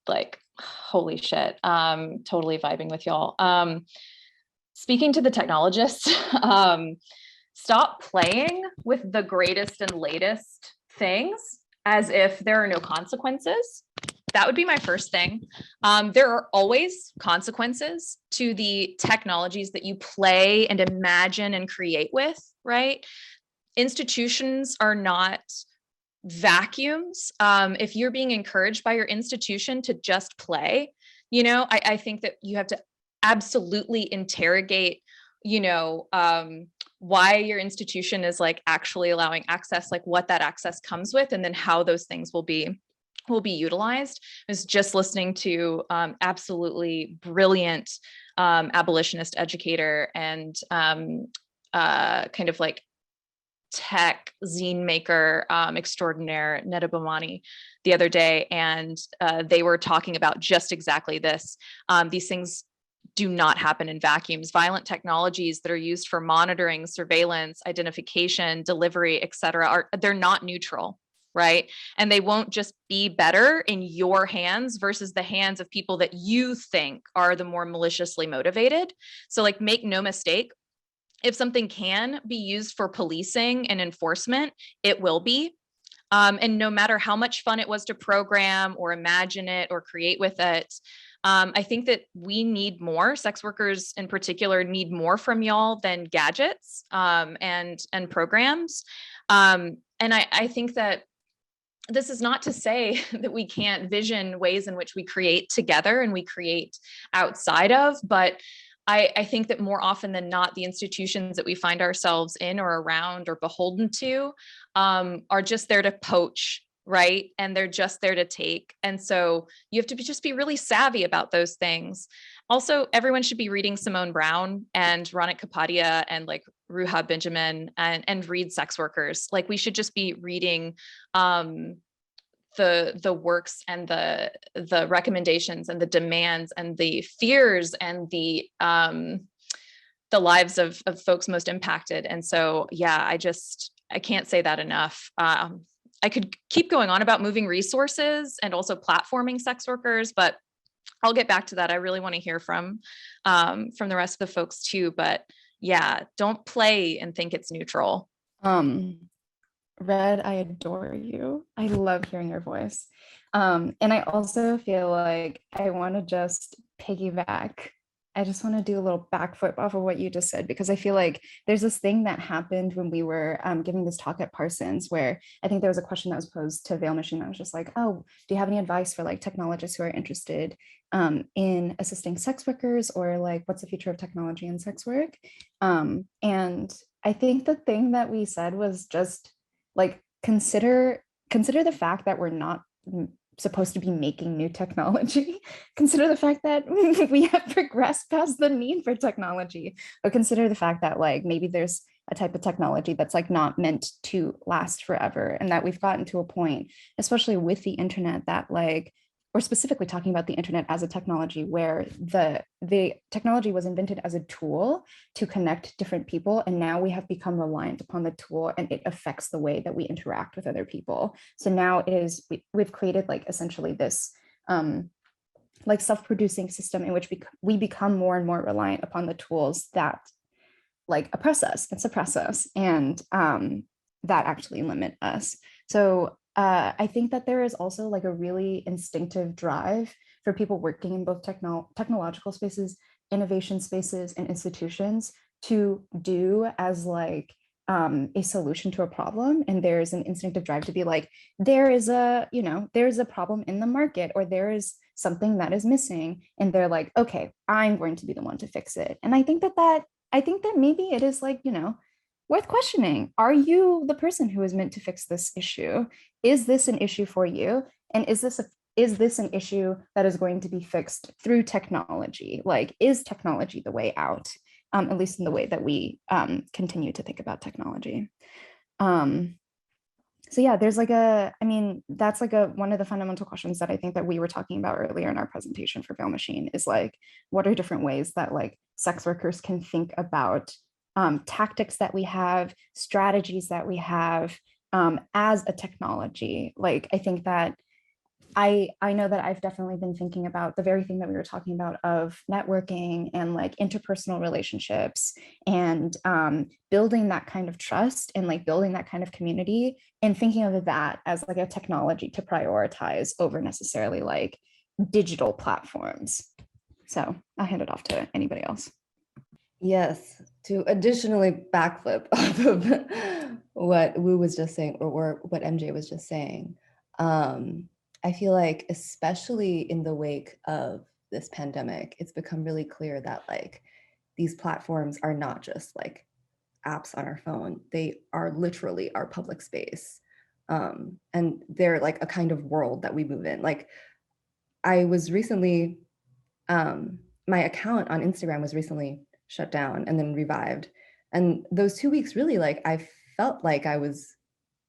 like, holy shit, totally vibing with y'all. Speaking to the technologists, stop playing with the greatest and latest things as if there are no consequences. That would be my first thing. There are always consequences to the technologies that you play and imagine and create with, right? Institutions are not vacuums. If you're being encouraged by your institution to just play, you know, I think that you have to absolutely interrogate, you know, why your institution is like actually allowing access, like what that access comes with, and then how those things will be utilized. I was just listening to absolutely brilliant abolitionist educator and kind of like tech zine maker extraordinaire Neda Bomani the other day, and they were talking about just exactly this. These things do not happen in vacuums. Violent technologies that are used for monitoring, surveillance, identification, delivery, et cetera, they're not neutral, right? And they won't just be better in your hands versus the hands of people that you think are the more maliciously motivated. So like, make no mistake, if something can be used for policing and enforcement, it will be. And no matter how much fun it was to program or imagine it or create with it, I think that we need more. Sex workers in particular need more from y'all than gadgets and programs. And I think that this is not to say that we can't vision ways in which we create together and we create outside of, but I think that more often than not, the institutions that we find ourselves in or around or beholden to are just there to poach, right? And they're just there to take. And so you have to just be really savvy about those things. Also, everyone should be reading Simone Brown and Ronit Kapadia and like Ruha Benjamin and read Sex Workers. Like, we should just be reading the works and the recommendations and the demands and the fears and the lives of folks most impacted. And so, yeah, I can't say that enough. I could keep going on about moving resources and also platforming sex workers, but I'll get back to that. I really want to hear from the rest of the folks too. But yeah, don't play and think it's neutral. Red, I adore you. I love hearing your voice. And I also feel like I want to just piggyback. I just want to do a little backflip off of what you just said, because I feel like there's this thing that happened when we were giving this talk at Parsons, where I think there was a question that was posed to Veil Machine that was just like, oh, do you have any advice for like technologists who are interested in assisting sex workers, or like what's the future of technology in sex work? And I think the thing that we said was just like, consider the fact that we're not supposed to be making new technology. Consider the fact that we have progressed past the need for technology, but consider the fact that like maybe there's a type of technology that's like not meant to last forever, and that we've gotten to a point, especially with the internet, that like, or specifically talking about the internet as a technology, where the technology was invented as a tool to connect different people, and now we have become reliant upon the tool, and it affects the way that we interact with other people. So now it is, we've created like essentially this like self-producing system in which we become more and more reliant upon the tools that like oppress us and suppress us, and that actually limit us. So I think that there is also like a really instinctive drive for people working in both technological spaces, innovation spaces, and institutions to do as like a solution to a problem. And there's an instinctive drive to be like, there's a problem in the market, or there is something that is missing. And they're like, okay, I'm going to be the one to fix it. And I think that maybe it is like, worth questioning. Are you the person who is meant to fix this issue? Is this an issue for you? And is this an issue that is going to be fixed through technology? Like, is technology the way out? At least in the way that we continue to think about technology. So yeah, there's like that's like one of the fundamental questions that I think that we were talking about earlier in our presentation for Veil Machine, is like, what are different ways that like sex workers can think about tactics that we have, strategies that we have as a technology. Like, I think that I know that I've definitely been thinking about the very thing that we were talking about of networking and like interpersonal relationships, and building that kind of trust and like building that kind of community, and thinking of that as like a technology to prioritize over necessarily like digital platforms. So I'll hand it off to anybody else. Yes, to additionally backflip off of what Wu was just saying, or what MJ was just saying, I feel like especially in the wake of this pandemic, it's become really clear that like these platforms are not just like apps on our phone. They are literally our public space. And they're like a kind of world that we move in. Like I was recently, my account on Instagram was recently shut down and then revived. And those 2 weeks really like, I felt like I was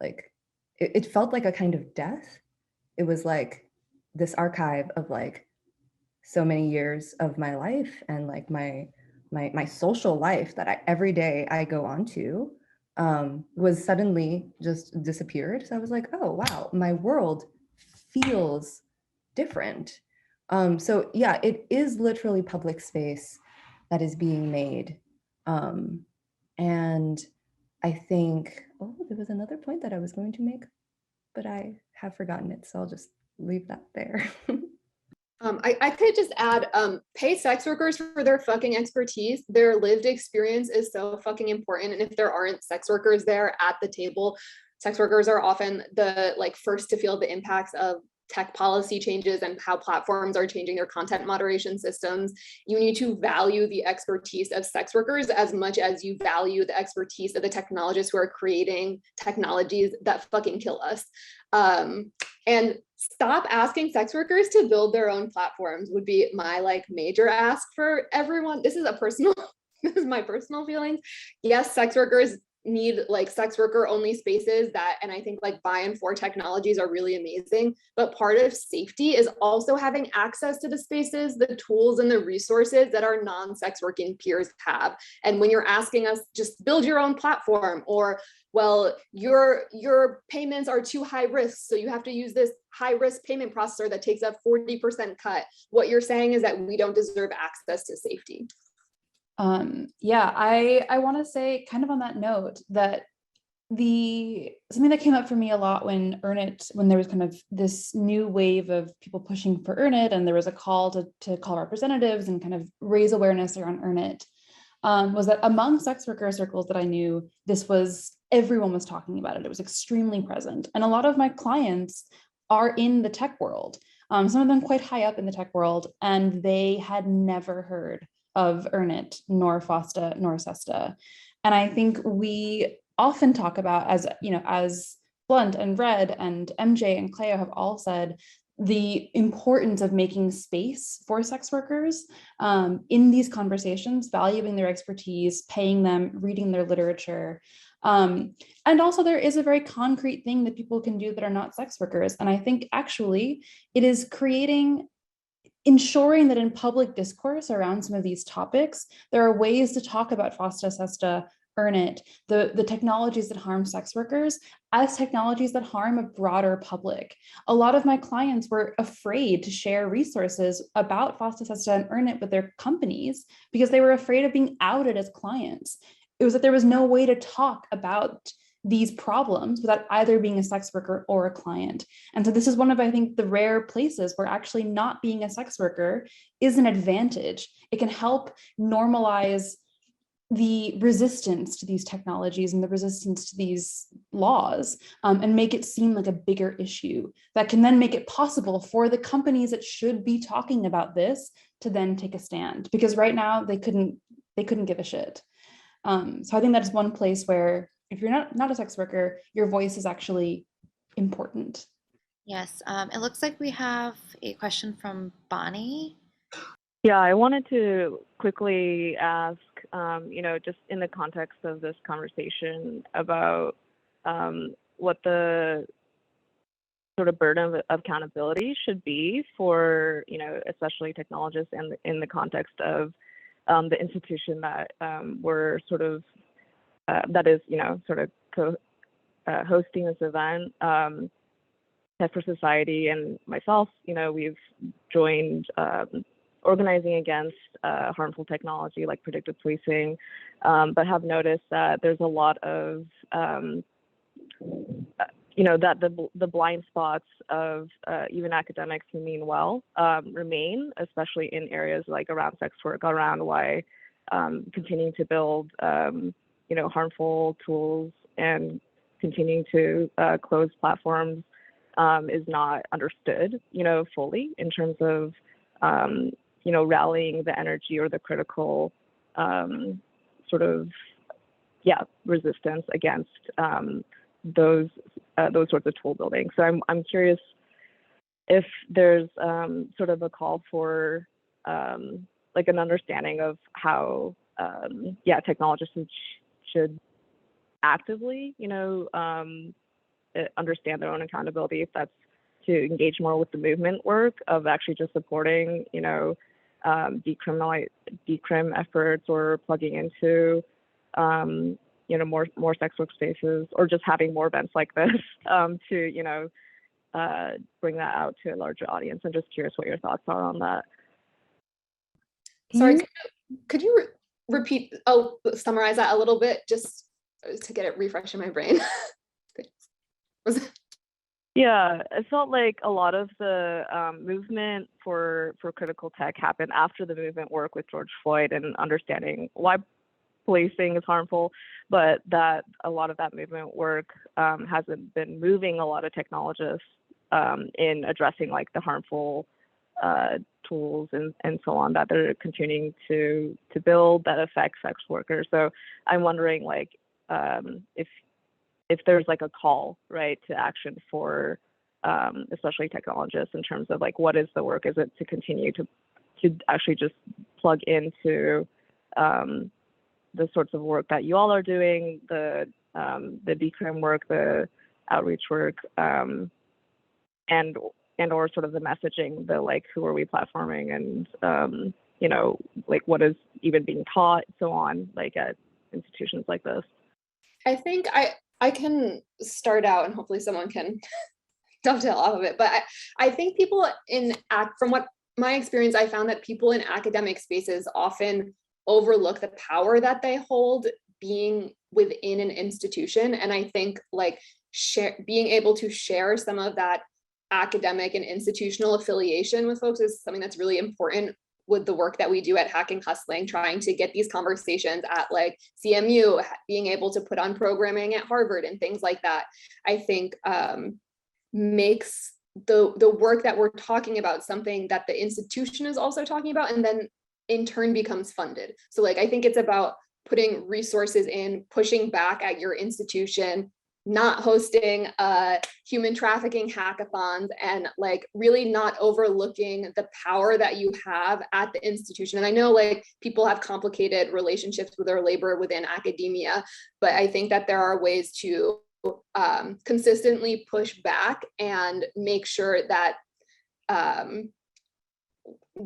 like, it felt like a kind of death. It was like this archive of like so many years of my life and like my social life that every day I go on to was suddenly just disappeared. So I was like, oh wow, my world feels different. So yeah, it is literally public space that is being made. And I think, oh, there was another point that I was going to make, but I have forgotten it. So I'll just leave that there. I could just add, pay sex workers for their fucking expertise. Their lived experience is so fucking important. And if there aren't sex workers there at the table, sex workers are often the like first to feel the impacts of tech policy changes and how platforms are changing their content moderation systems. You need to value the expertise of sex workers as much as you value the expertise of the technologists who are creating technologies that fucking kill us. And stop asking sex workers to build their own platforms would be my like major ask for everyone. This is a personal, this is my personal feelings. Yes, sex workers need like sex worker only spaces that, and I think like by and for technologies are really amazing, but part of safety is also having access to the spaces, the tools and the resources that our non-sex working peers have. And when you're asking us just build your own platform, or well, your payments are too high risk, so you have to use this high risk payment processor that takes a 40% cut, what you're saying is that we don't deserve access to safety. Yeah, I want to say kind of on that note that something that came up for me a lot when there was kind of this new wave of people pushing for Earn It, and there was a call to call representatives and kind of raise awareness around Earn It, was that among sex worker circles that I knew, everyone was talking about it. It was extremely present. And a lot of my clients are in the tech world, some of them quite high up in the tech world, and they had never heard of Earn It, nor FOSTA, nor SESTA. And I think we often talk about, as you know, as Blunt and Red and MJ and Cleo have all said, the importance of making space for sex workers in these conversations, valuing their expertise, paying them, reading their literature. And also there is a very concrete thing that people can do that are not sex workers. And I think actually it is ensuring that in public discourse around some of these topics, there are ways to talk about FOSTA, SESTA, Earn It, the technologies that harm sex workers as technologies that harm a broader public. A lot of my clients were afraid to share resources about FOSTA, SESTA, and Earn It with their companies because they were afraid of being outed as clients. It was that there was no way to talk about these problems without either being a sex worker or a client. And so this is one of, I think, the rare places where actually not being a sex worker is an advantage. It can help normalize the resistance to these technologies and the resistance to these laws, and make it seem like a bigger issue that can then make it possible for the companies that should be talking about this to then take a stand, because right now they couldn't give a shit. So I think that's one place where if you're not a sex worker, your voice is actually important. Yes, it looks like we have a question from Bonnie. Yeah, I wanted to quickly ask, just in the context of this conversation about what the sort of burden of accountability should be for, especially technologists and in the context of the institution that we're sort of, that is, hosting this event. Tech for Society and myself, we've joined organizing against harmful technology like predictive policing, but have noticed that there's a lot of, that the blind spots of even academics who mean well remain, especially in areas like around sex work, around why continuing to build, harmful tools and continuing to close platforms is not understood, fully in terms of rallying the energy or the critical sort of resistance against those sorts of tool building. So I'm curious if there's sort of a call for like an understanding of how technologists should actively understand their own accountability, if that's to engage more with the movement work of actually just supporting decrim efforts, or plugging into more sex work spaces, or just having more events like this to bring that out to a larger audience. I'm just curious what your thoughts are on that. Sorry, could you repeat, summarize that a little bit, just to get it refresh in my brain? Thanks. Yeah, it felt like a lot of the movement for critical tech happened after the movement work with George Floyd and understanding why policing is harmful, but that a lot of that movement work hasn't been moving a lot of technologists in addressing like the harmful tools and so on that they're continuing to build that affect sex workers. So I'm wondering like if there's like a call, right, to action for especially technologists in terms of like what is the work? Is it to continue to actually just plug into the sorts of work that you all are doing, the decrim work, the outreach work, and or sort of the messaging, the like who are we platforming, and like what is even being taught, so on, like at institutions like this. I think I can start out, and hopefully someone can dovetail off of it. But I think people from what my experience, I found that people in academic spaces often overlook the power that they hold being within an institution. And I think like being able to share some of that academic and institutional affiliation with folks is something that's really important with the work that we do at Hacking Hustling, trying to get these conversations at like CMU, being able to put on programming at Harvard and things like that, I think makes the work that we're talking about something that the institution is also talking about, and then in turn becomes funded. So like, I think it's about putting resources in, pushing back at your institution, not hosting human trafficking hackathons, and like really not overlooking the power that you have at the institution. And I know like people have complicated relationships with their labor within academia, but I think that there are ways to consistently push back and make sure that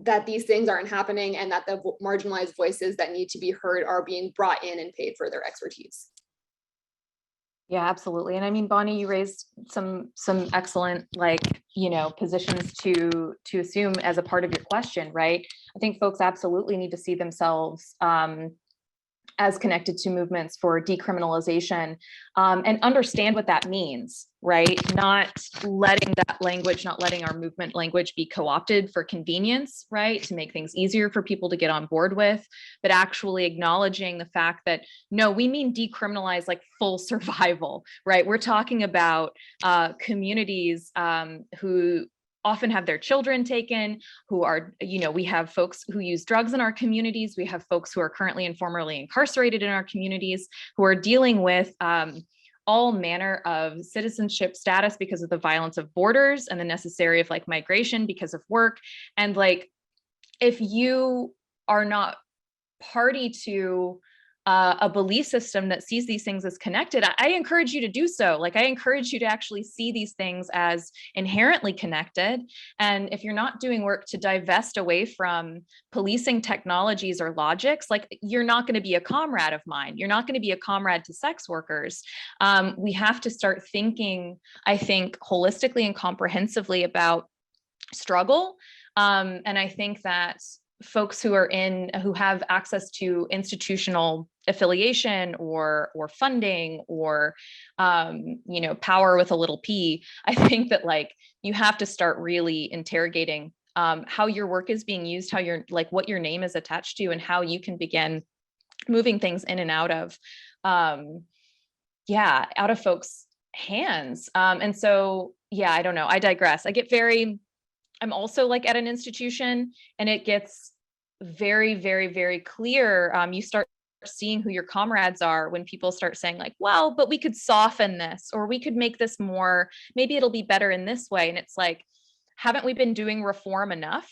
that these things aren't happening, and that the marginalized voices that need to be heard are being brought in and paid for their expertise. Yeah, absolutely. And I mean, Bonnie, you raised some excellent positions to assume as a part of your question, right? I think folks absolutely need to see themselves as connected to movements for decriminalization, and understand what that means, right? Not letting our movement language be co-opted for convenience, right? To make things easier for people to get on board with, but actually acknowledging the fact that, no, we mean decriminalize like full survival, right? We're talking about communities who often have their children taken, who are, we have folks who use drugs in our communities. We have folks who are currently and formerly incarcerated in our communities, who are dealing with all manner of citizenship status because of the violence of borders and the necessary of like migration because of work. And like, if you are not party to a belief system that sees these things as connected, I encourage you to do so. Like, I encourage you to actually see these things as inherently connected. And if you're not doing work to divest away from policing technologies or logics, like, you're not going to be a comrade of mine. You're not going to be a comrade to sex workers. We have to start thinking, I think, holistically and comprehensively about struggle. And I think that folks who have access to institutional affiliation or funding or power with a little p, I think that like you have to start really interrogating how your work is being used, how what your name is attached to, and how you can begin moving things in and out of folks' hands. And so, yeah, I don't know. I digress. I get very I'm also like at an institution, and it gets very, very, very clear. You start seeing who your comrades are when people start saying like, well, but we could soften this, or we could make this more, maybe it'll be better in this way. And it's like, haven't we been doing reform enough?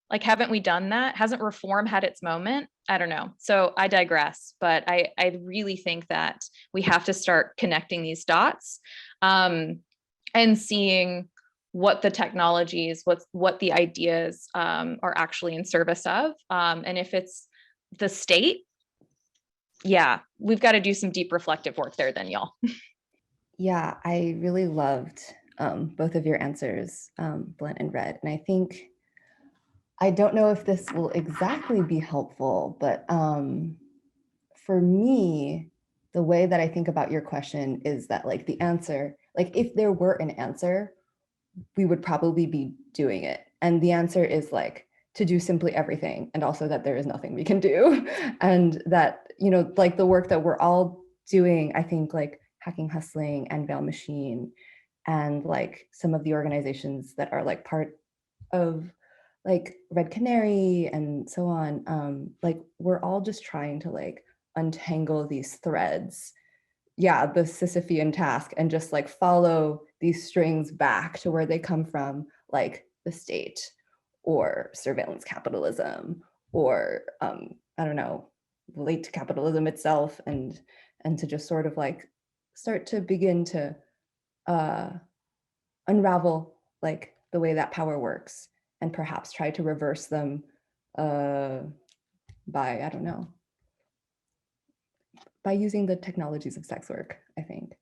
Like, haven't we done that? Hasn't reform had its moment? I don't know. So I digress, but I really think that we have to start connecting these dots, and seeing what the technologies, what the ideas are actually in service of. And if it's the state, yeah, we've got to do some deep reflective work there then, y'all. Yeah, I really loved both of your answers, Blent and Red. And I think, I don't know if this will exactly be helpful, but for me, the way that I think about your question is that like the answer, like if there were an answer, we would probably be doing it. And the answer is like to do simply everything, and also that there is nothing we can do. And that, you know, like the work that we're all doing, I think like Hacking Hustling and Veil Machine, and like some of the organizations that are like part of like Red Canary and so on, like we're all just trying to like untangle these threads, yeah, the Sisyphean task, and just like follow these strings back to where they come from, like the state or surveillance capitalism, or I don't know, late capitalism itself, and to just sort of like start to begin to unravel like the way that power works, and perhaps try to reverse them by, I don't know, by using the technologies of sex work, I think.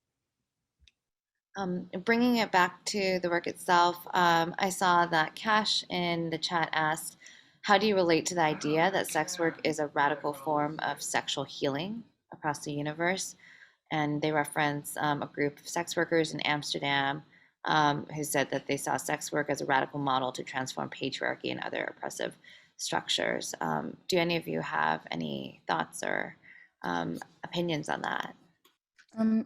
Bringing it back to the work itself, I saw that Cash in the chat asked, how do you relate to the idea that sex work is a radical form of sexual healing across the universe? And they reference a group of sex workers in Amsterdam who said that they saw sex work as a radical model to transform patriarchy and other oppressive structures. Do any of you have any thoughts or opinions on that?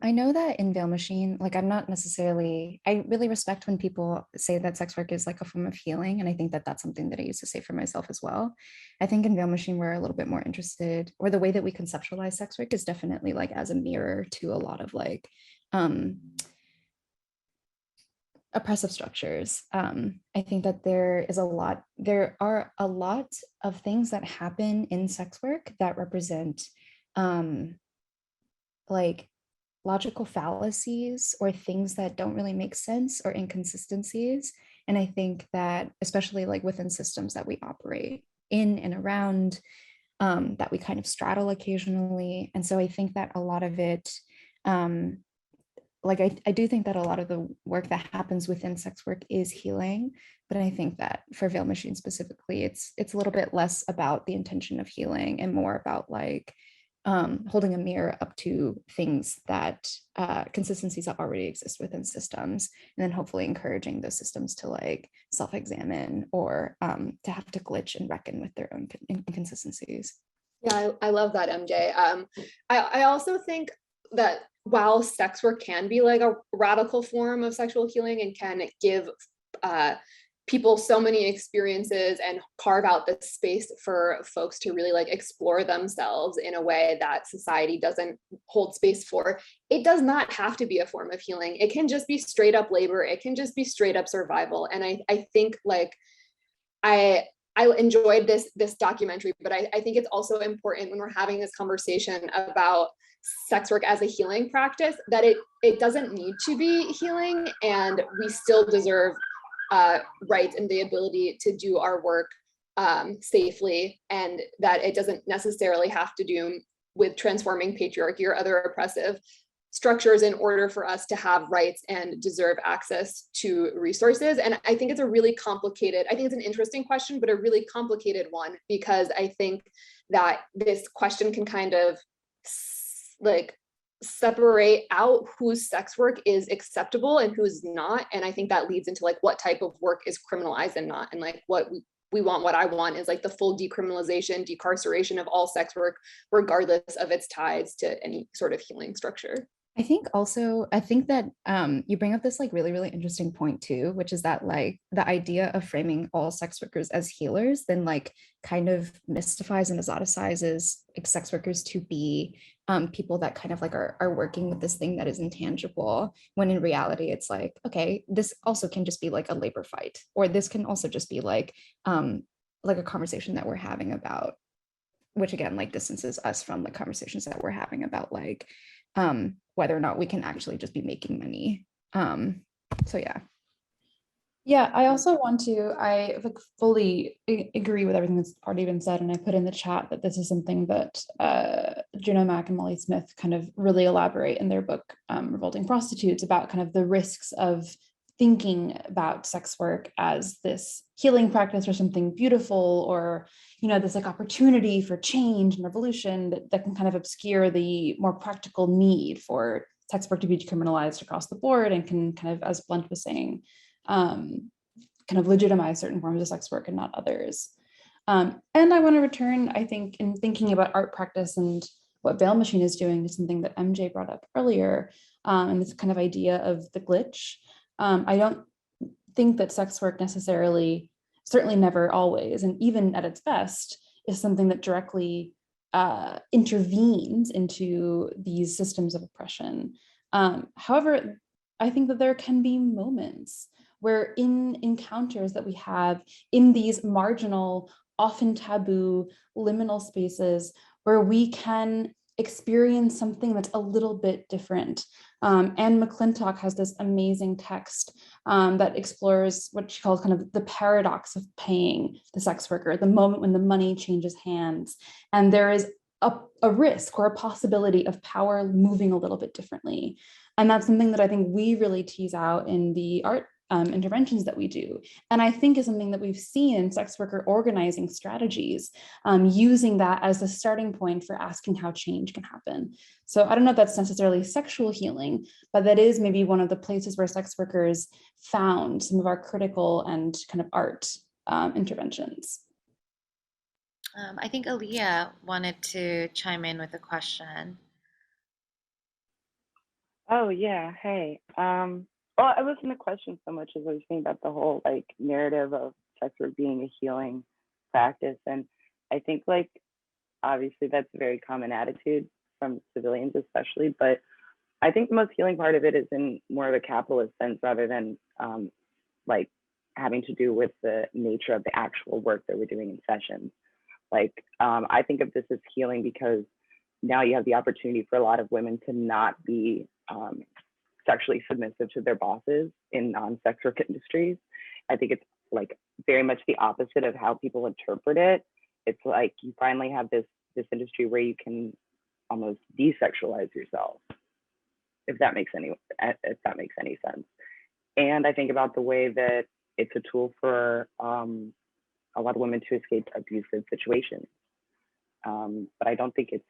I know that in Veil Machine, like I'm not necessarily, I really respect when people say that sex work is like a form of healing. And I think that that's something that I used to say for myself as well. I think in Veil Machine, we're a little bit more interested, or the way that we conceptualize sex work is definitely like as a mirror to a lot of like oppressive structures. I think that there are a lot of things that happen in sex work that represent like logical fallacies or things that don't really make sense or inconsistencies. And I think that especially like within systems that we operate in and around, that we kind of straddle occasionally. And so I think that a lot of it, like I do think that a lot of the work that happens within sex work is healing, but I think that for Veil Machine specifically, it's a little bit less about the intention of healing and more about like holding a mirror up to things that consistencies that already exist within systems, and then hopefully encouraging those systems to like self-examine or to have to glitch and reckon with their own inconsistencies. Yeah, I love that, MJ. I also think that while sex work can be like a radical form of sexual healing and can give people so many experiences and carve out the space for folks to really like explore themselves in a way that society doesn't hold space for, it does not have to be a form of healing. It can just be straight up labor. It can just be straight up survival. And I think like I enjoyed this documentary, but I think it's also important when we're having this conversation about sex work as a healing practice that it doesn't need to be healing, and we still deserve rights and the ability to do our work safely, and that it doesn't necessarily have to do with transforming patriarchy or other oppressive structures in order for us to have rights and deserve access to resources. And I think it's a really complicated, I think it's an interesting question, but a really complicated one, because I think that this question can kind of like separate out whose sex work is acceptable and who's not. And I think that leads into like what type of work is criminalized and not. And like what I want is like the full decriminalization, decarceration of all sex work, regardless of its ties to any sort of healing structure. I think that you bring up this like really, really interesting point too, which is that like the idea of framing all sex workers as healers then like kind of mystifies and exoticizes like, sex workers to be people that kind of like are working with this thing that is intangible, when in reality it's like, okay, this also can just be like a labor fight, or this can also just be like a conversation that we're having about, which again like distances us from the conversations that we're having about like whether or not we can actually just be making money. So yeah. Yeah, I also want to, I like fully agree with everything that's already been said. And I put in the chat that this is something that Juno Mack and Molly Smith kind of really elaborate in their book, Revolting Prostitutes, about kind of the risks of thinking about sex work as this healing practice or something beautiful, or, you know, this like opportunity for change and revolution that can kind of obscure the more practical need for sex work to be decriminalized across the board, and can kind of, as Blunt was saying, kind of legitimize certain forms of sex work and not others. And I want to return, I think, in thinking about art practice and what Veil Machine is doing, to something that MJ brought up earlier, and this kind of idea of the glitch. I don't think that sex work necessarily, certainly never always, and even at its best, is something that directly intervenes into these systems of oppression. However, I think that there can be moments where in encounters that we have in these marginal, often taboo, liminal spaces, where we can experience something that's a little bit different. Anne McClintock has this amazing text that explores what she calls kind of the paradox of paying the sex worker, the moment when the money changes hands, and there is a risk or a possibility of power moving a little bit differently. And that's something that I think we really tease out in the art interventions that we do. And I think is something that we've seen in sex worker organizing strategies, using that as the starting point for asking how change can happen. So I don't know if that's necessarily sexual healing, but that is maybe one of the places where sex workers found some of our critical and kind of art interventions. I think Aaliyah wanted to chime in with a question. Oh yeah, hey. Well, I wasn't a question so much as I was thinking about the whole like narrative of sex work being a healing practice. And I think like obviously that's a very common attitude from civilians especially, but I think the most healing part of it is in more of a capitalist sense rather than like having to do with the nature of the actual work that we're doing in sessions. Like I think of this as healing because now you have the opportunity for a lot of women to not be sexually submissive to their bosses in non-sex work industries. I think it's like very much the opposite of how people interpret it. It's like you finally have this industry where you can almost desexualize yourself, if that makes any sense. And I think about the way that it's a tool for a lot of women to escape abusive situations. But I don't think it's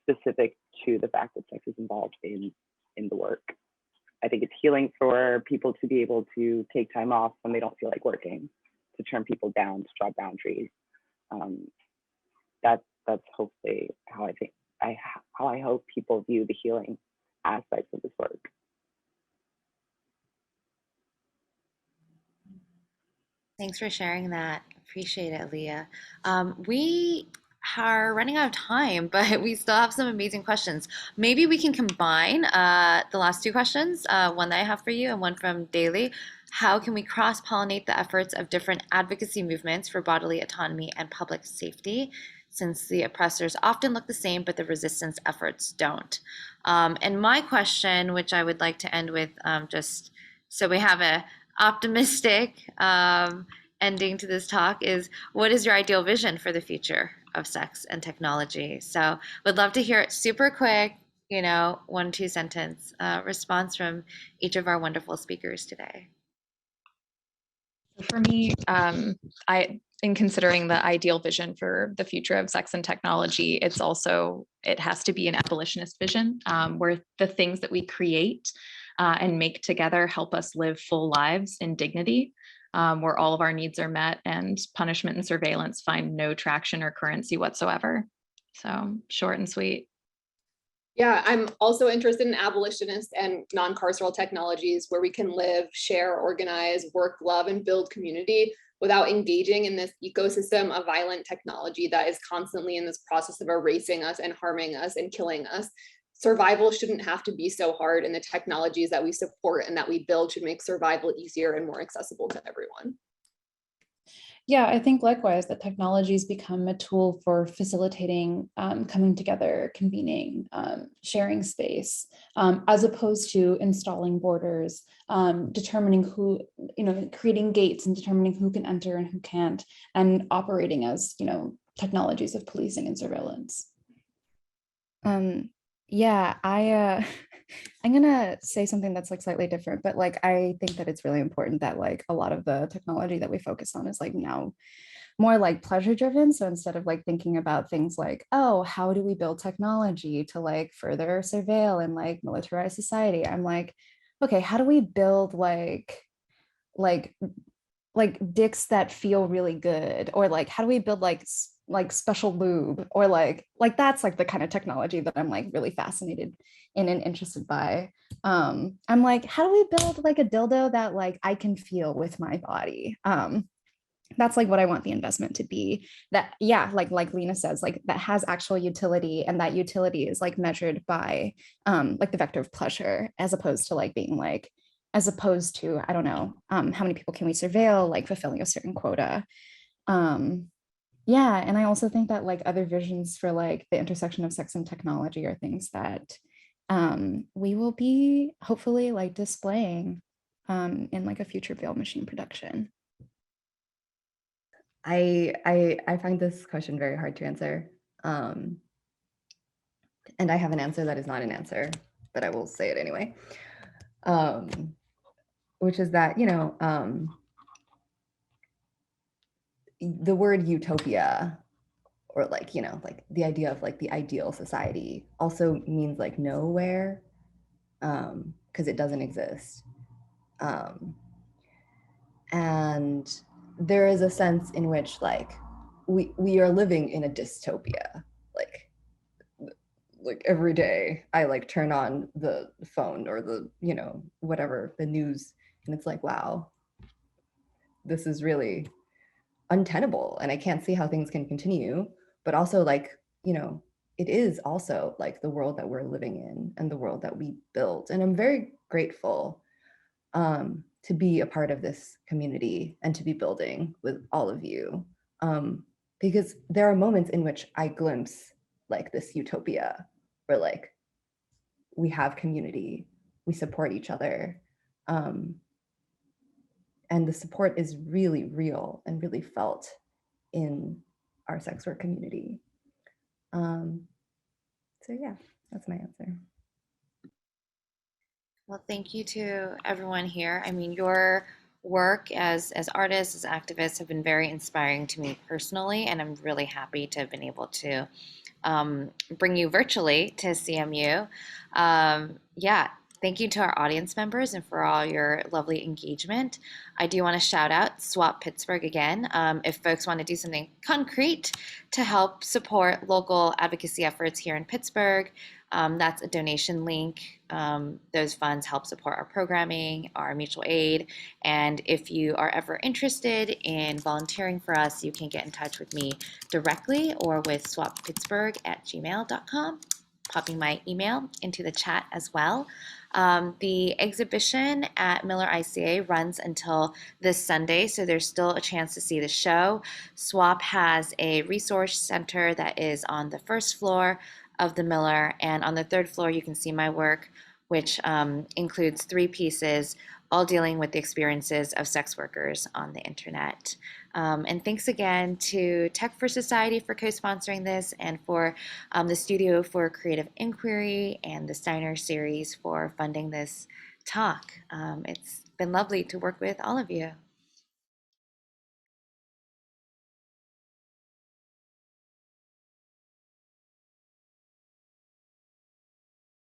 specific to the fact that sex is involved in the work. I think it's healing for people to be able to take time off when they don't feel like working, to turn people down, to draw boundaries. That's hopefully how I hope people view the healing aspects of this work. Thanks for sharing that. Appreciate it, Leah. We are running out of time, but we still have some amazing questions. Maybe we can combine the last two questions, one that I have for you and one from Daly. How can we cross-pollinate the efforts of different advocacy movements for bodily autonomy and public safety, since the oppressors often look the same, but the resistance efforts don't? And my question, which I would like to end with, just so we have a optimistic ending to this talk, is what is your ideal vision for the future of sex and technology? So would love to hear it super quick, 1-2 sentence response from each of our wonderful speakers today. For me, in considering the ideal vision for the future of sex and technology, it has to be an abolitionist vision, where the things that we create and make together help us live full lives in dignity, where all of our needs are met and punishment and surveillance find no traction or currency whatsoever. So short and sweet. Yeah, I'm also interested in abolitionist and non-carceral technologies where we can live, share, organize, work, love, and build community without engaging in this ecosystem of violent technology that is constantly in this process of erasing us and harming us and killing us. Survival shouldn't have to be so hard, and the technologies that we support and that we build should make survival easier and more accessible to everyone. Yeah, I think likewise that technologies become a tool for facilitating coming together, convening, sharing space, as opposed to installing borders, determining who, creating gates and determining who can enter and who can't, and operating as, technologies of policing and surveillance. Yeah, I'm gonna say something that's like slightly different, but like I think that it's really important that like a lot of the technology that we focus on is like now more like pleasure driven. So instead of like thinking about things like, oh, how do we build technology to like further surveil and like militarize society? I'm like, okay, how do we build like dicks that feel really good, or like how do we build like special lube, or like that's like the kind of technology that I'm like really fascinated in and interested by. I'm like, how do we build like a dildo that like I can feel with my body? That's like what I want the investment to be, that yeah, like Lena says, like that has actual utility, and that utility is like measured by like the vector of pleasure, as opposed to like being like, as opposed to, I don't know, how many people can we surveil, like fulfilling a certain quota. Yeah, and I also think that like other visions for like the intersection of sex and technology are things that we will be hopefully like displaying in like a future veil machine production. I find this question very hard to answer. And I have an answer that is not an answer, but I will say it anyway. Which is that, the word utopia, or like, like the idea of like the ideal society, also means like nowhere, because it doesn't exist. And there is a sense in which like we are living in a dystopia. Like every day I like turn on the phone or the, whatever, the news, and it's like, wow, this is really untenable and I can't see how things can continue. But also like, it is also like the world that we're living in and the world that we built. And I'm very grateful to be a part of this community and to be building with all of you. Because there are moments in which I glimpse like this utopia where like we have community, we support each other. And the support is really real and really felt in our sex work community. So yeah, that's my answer. Well, thank you to everyone here. I mean, your work as artists, as activists, have been very inspiring to me personally, and I'm really happy to have been able to bring you virtually to CMU. Yeah, thank you to our audience members and for all your lovely engagement. I do want to shout out SWOP Pittsburgh again. If folks want to do something concrete to help support local advocacy efforts here in Pittsburgh, that's a donation link. Those funds help support our programming, our mutual aid. And if you are ever interested in volunteering for us, you can get in touch with me directly or with swappittsburgh@gmail.com. Popping my email into the chat as well. The exhibition at Miller ICA runs until this Sunday, so there's still a chance to see the show. SWOP has a resource center that is on the first floor of the Miller, and on the third floor you can see my work, which includes 3 pieces, all dealing with the experiences of sex workers on the internet. And thanks again to Tech for Society for co-sponsoring this, and for the Studio for Creative Inquiry and the Steiner series for funding this talk. It's been lovely to work with all of you.